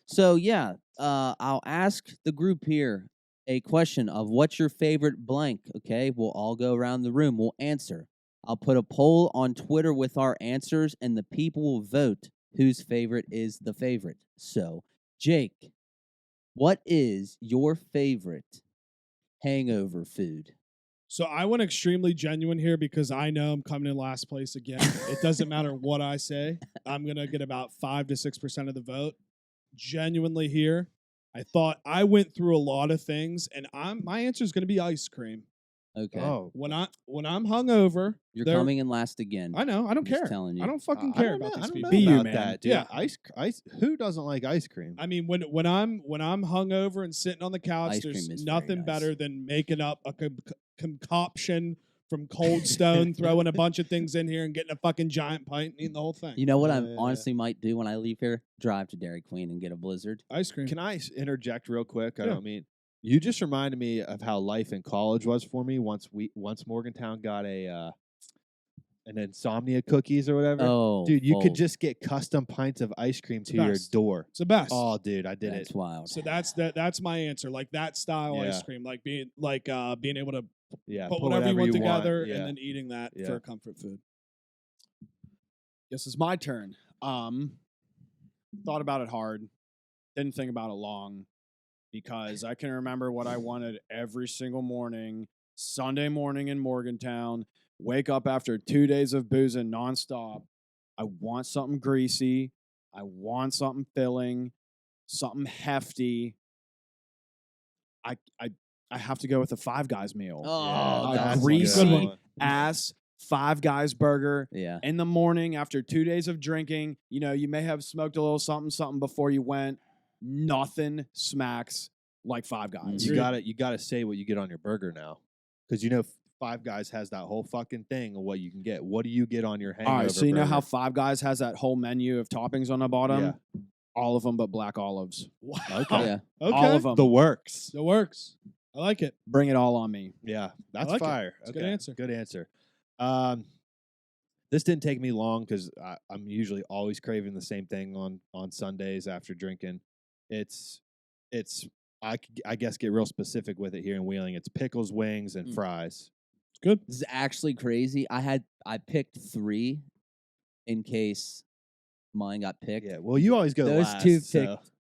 So yeah, I'll ask the group here a question of what's your favorite blank. Okay, we'll all go around the room. We'll answer. I'll put a poll on Twitter with our answers, and the people will vote whose favorite is the favorite. So, Jake, what is your favorite hangover food? So I went extremely genuine here because I know I'm coming in last place again. It doesn't matter what I say. I'm going to get about 5 to 6% of the vote. Genuinely here. I went through a lot of things, and my answer is going to be ice cream. Okay, Oh, When I'm hungover, you're there- coming in last again. I know. I don't I'm just care. telling you. I don't fucking I care don't about know. these I don't people. know Be you, about man. that, dude. Yeah. Ice. Who doesn't like ice cream? I mean, when I'm hungover and sitting on the couch, Ice cream there's is very nothing nice. better than making up a concoction from Cold Stone, throwing a bunch of things in here, and getting a fucking giant pint and eating the whole thing. You know what I Yeah. honestly might do when I leave here? Drive to Dairy Queen and get a Blizzard. Ice cream. Can I interject real quick? I Yeah. don't mean. You just reminded me of how life in college was for me once Morgantown got an insomnia cookies or whatever. Oh, dude, you could Fold. just get custom pints of ice cream to the your best. door. It's the best. Oh, dude, I did That's it. wild. So that's my answer. Like that style ice Yeah. cream, like being able to Yeah, put whatever you want together Yeah. and then eating that Yeah. for a comfort food. Guess it's my turn. Thought about it hard. Didn't think about it long because I can remember what I wanted every single morning, Sunday morning in Morgantown. Wake up after 2 days of boozing nonstop. I want something greasy. I want something filling, something hefty. I have to go with a Five Guys meal. Oh, a that's greasy good one. ass Five Guys burger Yeah. in the morning after 2 days of drinking. You know, you may have smoked a little something before you went. Nothing smacks like Five Guys. You Agreed. gotta say what you get on your burger now, because you know Five Guys has that whole fucking thing of what you can get. What do you get on your hangover? All right, so you know how burger? Five Guys has that whole menu of toppings on the bottom? Yeah. All of them but black olives. Wow. Okay. Yeah. Okay. All of them. The works. It works. I like it. Bring it all on me. Yeah, that's like it. fire. It's a good answer. Good answer. This didn't take me long because I'm usually always craving the same thing on Sundays after drinking. I guess get real specific with it here in Wheeling. It's pickles, wings, and fries. It's good. This is actually crazy. I picked 3 in case mine got picked. Yeah. Well, you always go Those last. 2 so- picked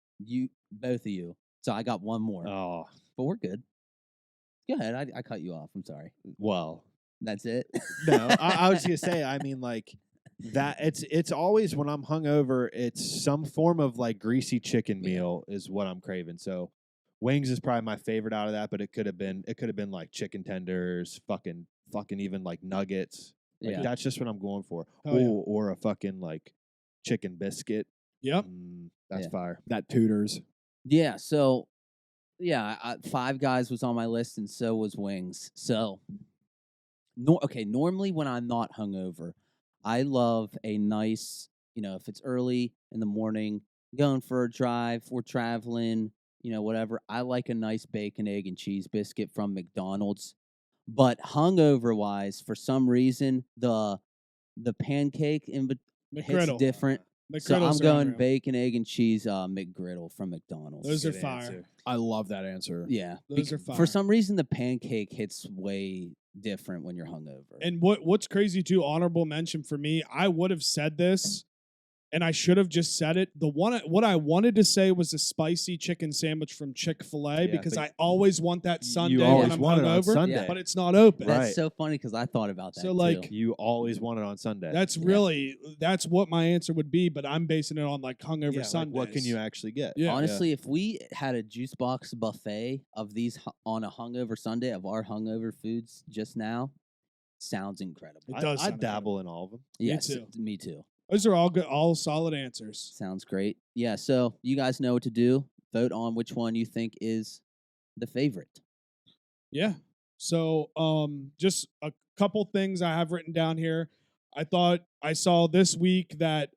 both of you. So I got one more. Oh But we're good. Go ahead. I cut you off. I'm sorry. well. That's it. No, I was gonna say. I mean, like that. It's always when I'm hungover. It's some form of like greasy chicken meal is what I'm craving. So wings is probably my favorite out of that. But it could have been like chicken tenders, fucking even like nuggets. Like, Yeah. that's just what I'm going for. Hell yeah. Or a fucking like chicken biscuit. Yep. That's Yeah. fire. That tutors. Yeah. So, yeah, Five Guys was on my list, and so was wings. So, normally when I'm not hungover, I love a nice, if it's early in the morning, going for a drive, we're traveling, whatever. I like a nice bacon, egg, and cheese biscuit from McDonald's. But hungover wise, for some reason, the pancake hits McGriddle. different. So I'm McGriddles are going unreal. bacon, egg, and cheese McGriddle from McDonald's. Those are Good fire. answer. I love that answer. Yeah, Those are fire. For some reason, the pancake hits way different when you're hungover. And what's crazy too, honorable mention for me, I would have said this, and I should have just said it. What I wanted to say was a spicy chicken sandwich from Chick-fil-A Yeah, because but I always want that Sunday when always I'm want it on hungover, Sunday. but it's not open. That's Right. so funny because I thought about that. So, like, too. You always want it on Sunday. That's that's what my answer would be, but I'm basing it on like hungover Yeah, like, Sundays. what can you actually get? Yeah. honestly, if we had a juice box buffet of these on a hungover Sunday of our hungover foods just now, sounds incredible. It does I sound dabble in all of them. Yes, too. me too. Those are all good, all solid answers. Sounds great. Yeah, so you guys know what to do. Vote on which one you think is the favorite. Yeah. So, just a couple things I have written down here. I thought I saw this week that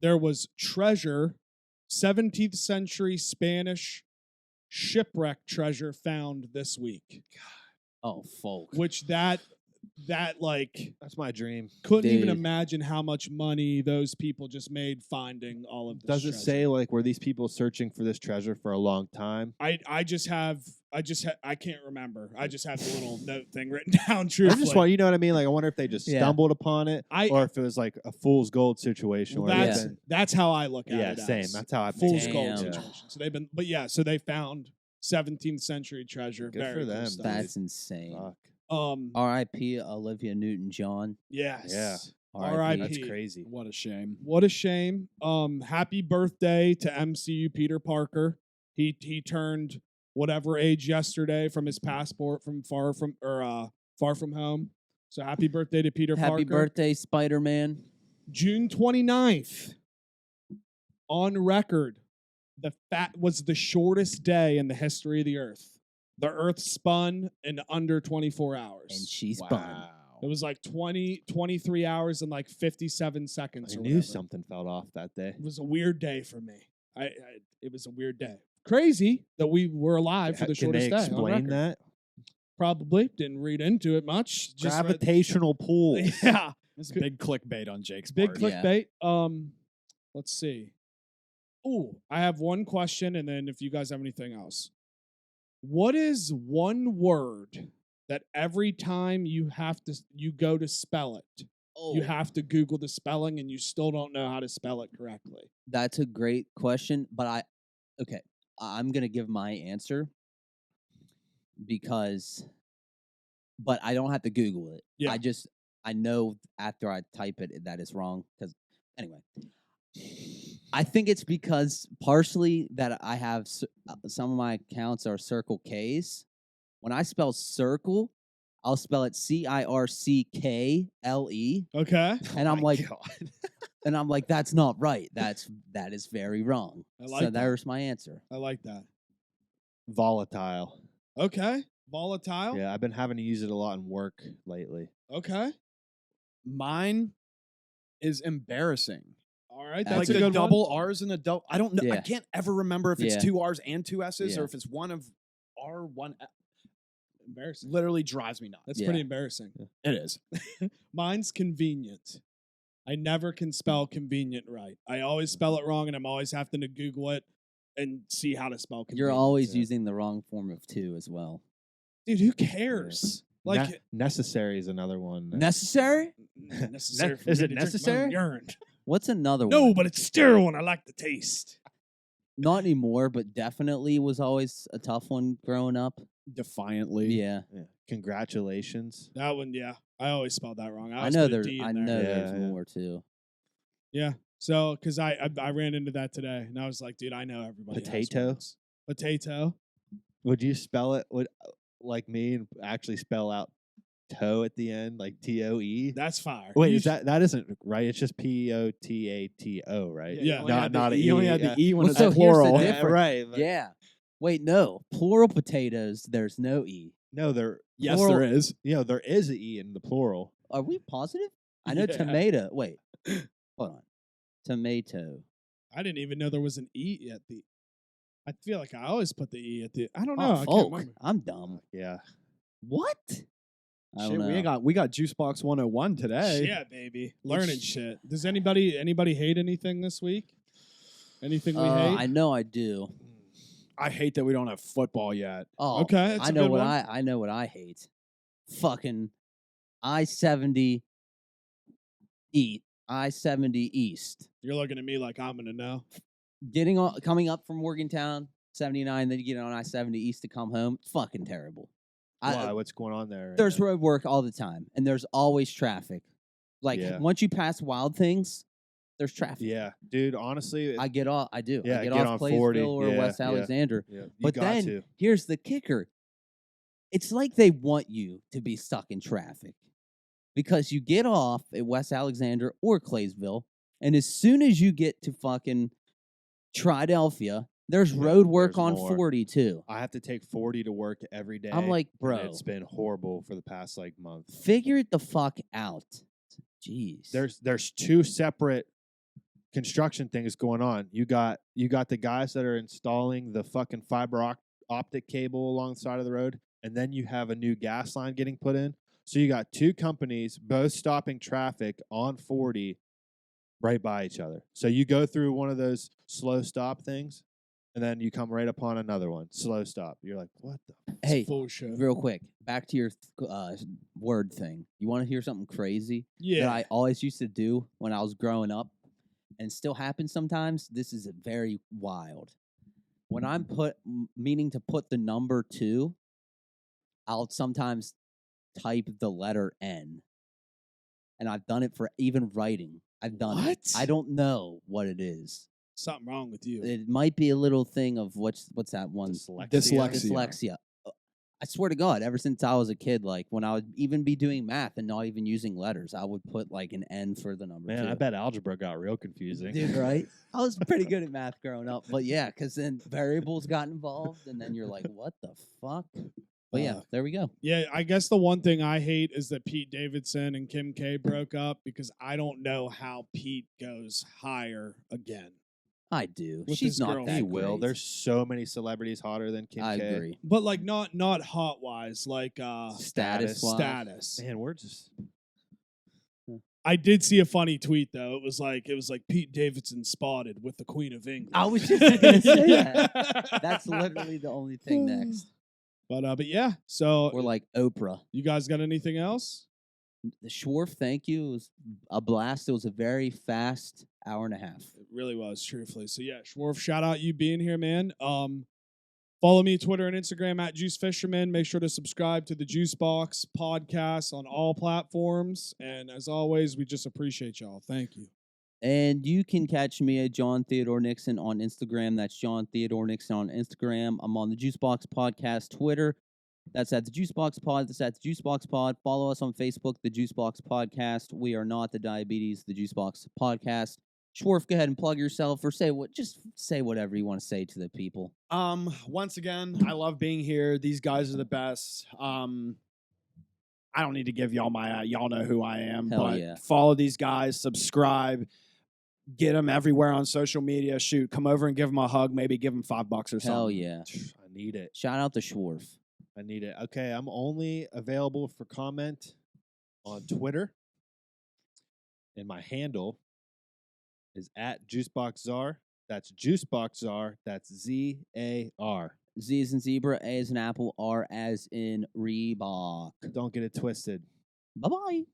there was treasure, 17th century Spanish shipwreck treasure found this week, Oh, folk. which that that like That's my dream. couldn't even Dude. imagine how much money those people just made finding all of this. Does it treasure. say like were these people searching for this treasure for a long time? I can't remember. I just have the little note thing written down. I Truthfully, just want, you know what I mean? Like I wonder if they just Yeah. stumbled upon it, I- or if it was like a fool's gold situation. Well, where that's they've been- that's how I look at yeah, it. same. as. That's how I fool's Damn. gold Yeah. situation. So they've been, but yeah, so they found 17th century treasure. Good Very for cool them, stuff. That's insane. Fuck. R.I.P. Olivia Newton-John. Yes. Yeah. R.I.P. That's crazy. What a shame. What a shame. Happy birthday to MCU Peter Parker. He turned whatever age yesterday from his passport from Far From Home. So happy birthday to Peter Parker. Happy birthday, Spider-Man. June 29th. On record, was the shortest day in the history of the Earth. The Earth spun in under 24 hours. And she spun. It was like 23 hours and like 57 seconds. I or knew whatever. something felt off that day. It was a weird day for me. It was a weird day. Crazy that we were alive for the Can shortest they day. on explain record. that? Probably didn't read into it much. Just read- Gravitational pull. yeah, It's big clickbait on Jake's big part. Yeah. clickbait. Let's see. Ooh, I have one question, and then if you guys have anything else, what is one word that every time you go to spell it, Oh, you have to Google the spelling, and you still don't know how to spell it correctly? that's a great question, but I'm gonna give my answer but I don't have to Google it. Yeah. I know after I type it that it's wrong. Because anyway, I think it's because partially that I have some of my accounts are Circle K's. When I spell circle, I'll spell it Circle, Okay, and I'm My like, God. and I'm like, that's not right. That is very wrong. I like so that. there's my answer. I like that. Volatile. Okay, volatile. Yeah, I've been having to use it a lot in work lately. Okay, Mine is embarrassing. all right. That's Like That's a the good double one. R's and the double. I don't know. I Yeah. can't ever remember if it's Yeah. 2 R's and 2 S's Yeah. or if it's one of R, one. Embarrassing. Literally drives me nuts. That's Yeah. pretty embarrassing. It is. Mine's convenient. I never can spell convenient right. I always spell it wrong, and I'm always having to Google it and see how to spell convenient. You're always yeah. using the wrong form of two as well. Dude, who cares? Like Necessary is another one. Necessary? necessary. for is me it to drink my own necessary? urine. What's another one? No, but it's sterile and I like the taste. Not anymore, but definitely was always a tough one growing up. Defiantly. Yeah. Yeah. Congratulations. That one, yeah. I always spelled that wrong. I always know put a there's D in I there. know Yeah, there's yeah. more too. Yeah. So, because I ran into that today, and I was like, dude, I know everybody. has Potato? ones. Potato. Would you spell it like me and actually spell out toe at the end, like TOE? That's fire. Wait, You is that isn't right? It's just POTATO, right? Yeah. You only had Not the a E. You only E, had yeah. the E when Well, it's so here's the plural. difference. different. right. but- Yeah. Wait, no. Plural potatoes, there's no E. No, Yes, Plural- there is. there is an E in the plural. Are we positive? I know Yeah. tomato. Wait. Hold on. Tomato. I didn't even know there was an E at the. I feel like I always put the E at the. I don't know. Oh, I can't folk. remember. I'm dumb. Yeah. What? I Shit, don't know. we got Juicebox 101 today. Yeah, baby, learning shit. Does anybody hate anything this week? Anything we hate? I know I do. I hate that we don't have football yet. Oh, Okay, that's I a know good what one. I know what I hate. Fucking I-70 East. You're looking at me like I'm gonna know. Coming up from Morgantown 79, then you get on I-70 East to come home. Fucking terrible. Why? What's going on there? right There's now? road work all the time, and there's always traffic. Like Yeah. once you pass Wild Things, there's traffic. Yeah, dude. Honestly, I get off. I do. Yeah, I get get off on 40, Claysville or yeah, West yeah. Alexander. yeah, you But got then to. here's the kicker. It's like they want you to be stuck in traffic because you get off at West Alexander or Claysville, and as soon as you get to fucking Triadelphia, there's Yeah, road work there's on more. 40 too. I have to take 40 to work every day. I'm like, and bro, it's been horrible for the past month. figure it the fuck out. Jeez. There's two separate construction things going on. You got the guys that are installing the fucking fiber optic cable along the side of the road, and then you have a new gas line getting put in. So you got two companies both stopping traffic on 40 right by each other. So you go through one of those slow stop things, and then you come right upon another one, slow stop. You're like, what the? Hey, full shit. real quick, back to your word thing. You want to hear something crazy that Yeah. I always used to do when I was growing up, and still happens sometimes? This is very wild. When I'm meaning to put the number 2, I'll sometimes type the letter N, and I've done it for even writing. I've done it. What? I don't know what it is. Something wrong with you. It might be a little thing of what's that one? Dyslexia. I swear to God, ever since I was a kid, like when I would even be doing math and not even using letters, I would put like an N for the number 2. Man, I bet algebra got real confusing. Dude, right? I was pretty good at math growing up, but yeah, because then variables got involved, and then you're like, what the fuck? But yeah, there we go. Yeah, I guess the one thing I hate is that Pete Davidson and Kim K broke up because I don't know how Pete goes higher again. I do. With She's his not girlfriend. that He will. great. There's so many celebrities hotter than Kim I K. agree. But like not hot wise, like Status. status. Man, we're just I did see a funny tweet though. It was like Pete Davidson spotted with the Queen of England. I was just going to say that. That's literally the only thing next. But yeah, so Or like Oprah. you guys got anything else? The Schwarf, thank you. It was a blast. It was a very fast hour and a half. It really was, truthfully. So yeah, Schwarf, shout out you being here, man. Follow me Twitter and Instagram at Juice Fisherman. Make sure to subscribe to the Juice Box podcast on all platforms. And as always, we just appreciate y'all. Thank you. And you can catch me at John Theodore Nixon on Instagram. That's John Theodore Nixon on Instagram. I'm on the Juicebox Podcast Twitter. That's at the Juicebox Pod. That's at the Juicebox Pod. Follow us on Facebook, the Juicebox Podcast. We are not the Diabetes, the Juicebox Podcast. Schwarf, go ahead and plug yourself, or just say whatever you want to say to the people. Once again, I love being here. These guys are the best. I don't need to give y'all my y'all know who I am, Hell but yeah. follow these guys, subscribe, get them everywhere on social media. Shoot, come over and give them a hug. Maybe give them $5 or something. Hell yeah. I need it. Shout out to Schwarf. I need it. Okay, I'm only available for comment on Twitter. And my handle is at JuiceBoxZar. That's JuiceBoxZar. That's ZAR. Z as in zebra, A as in apple, R as in Reebok. Don't get it twisted. Bye-bye.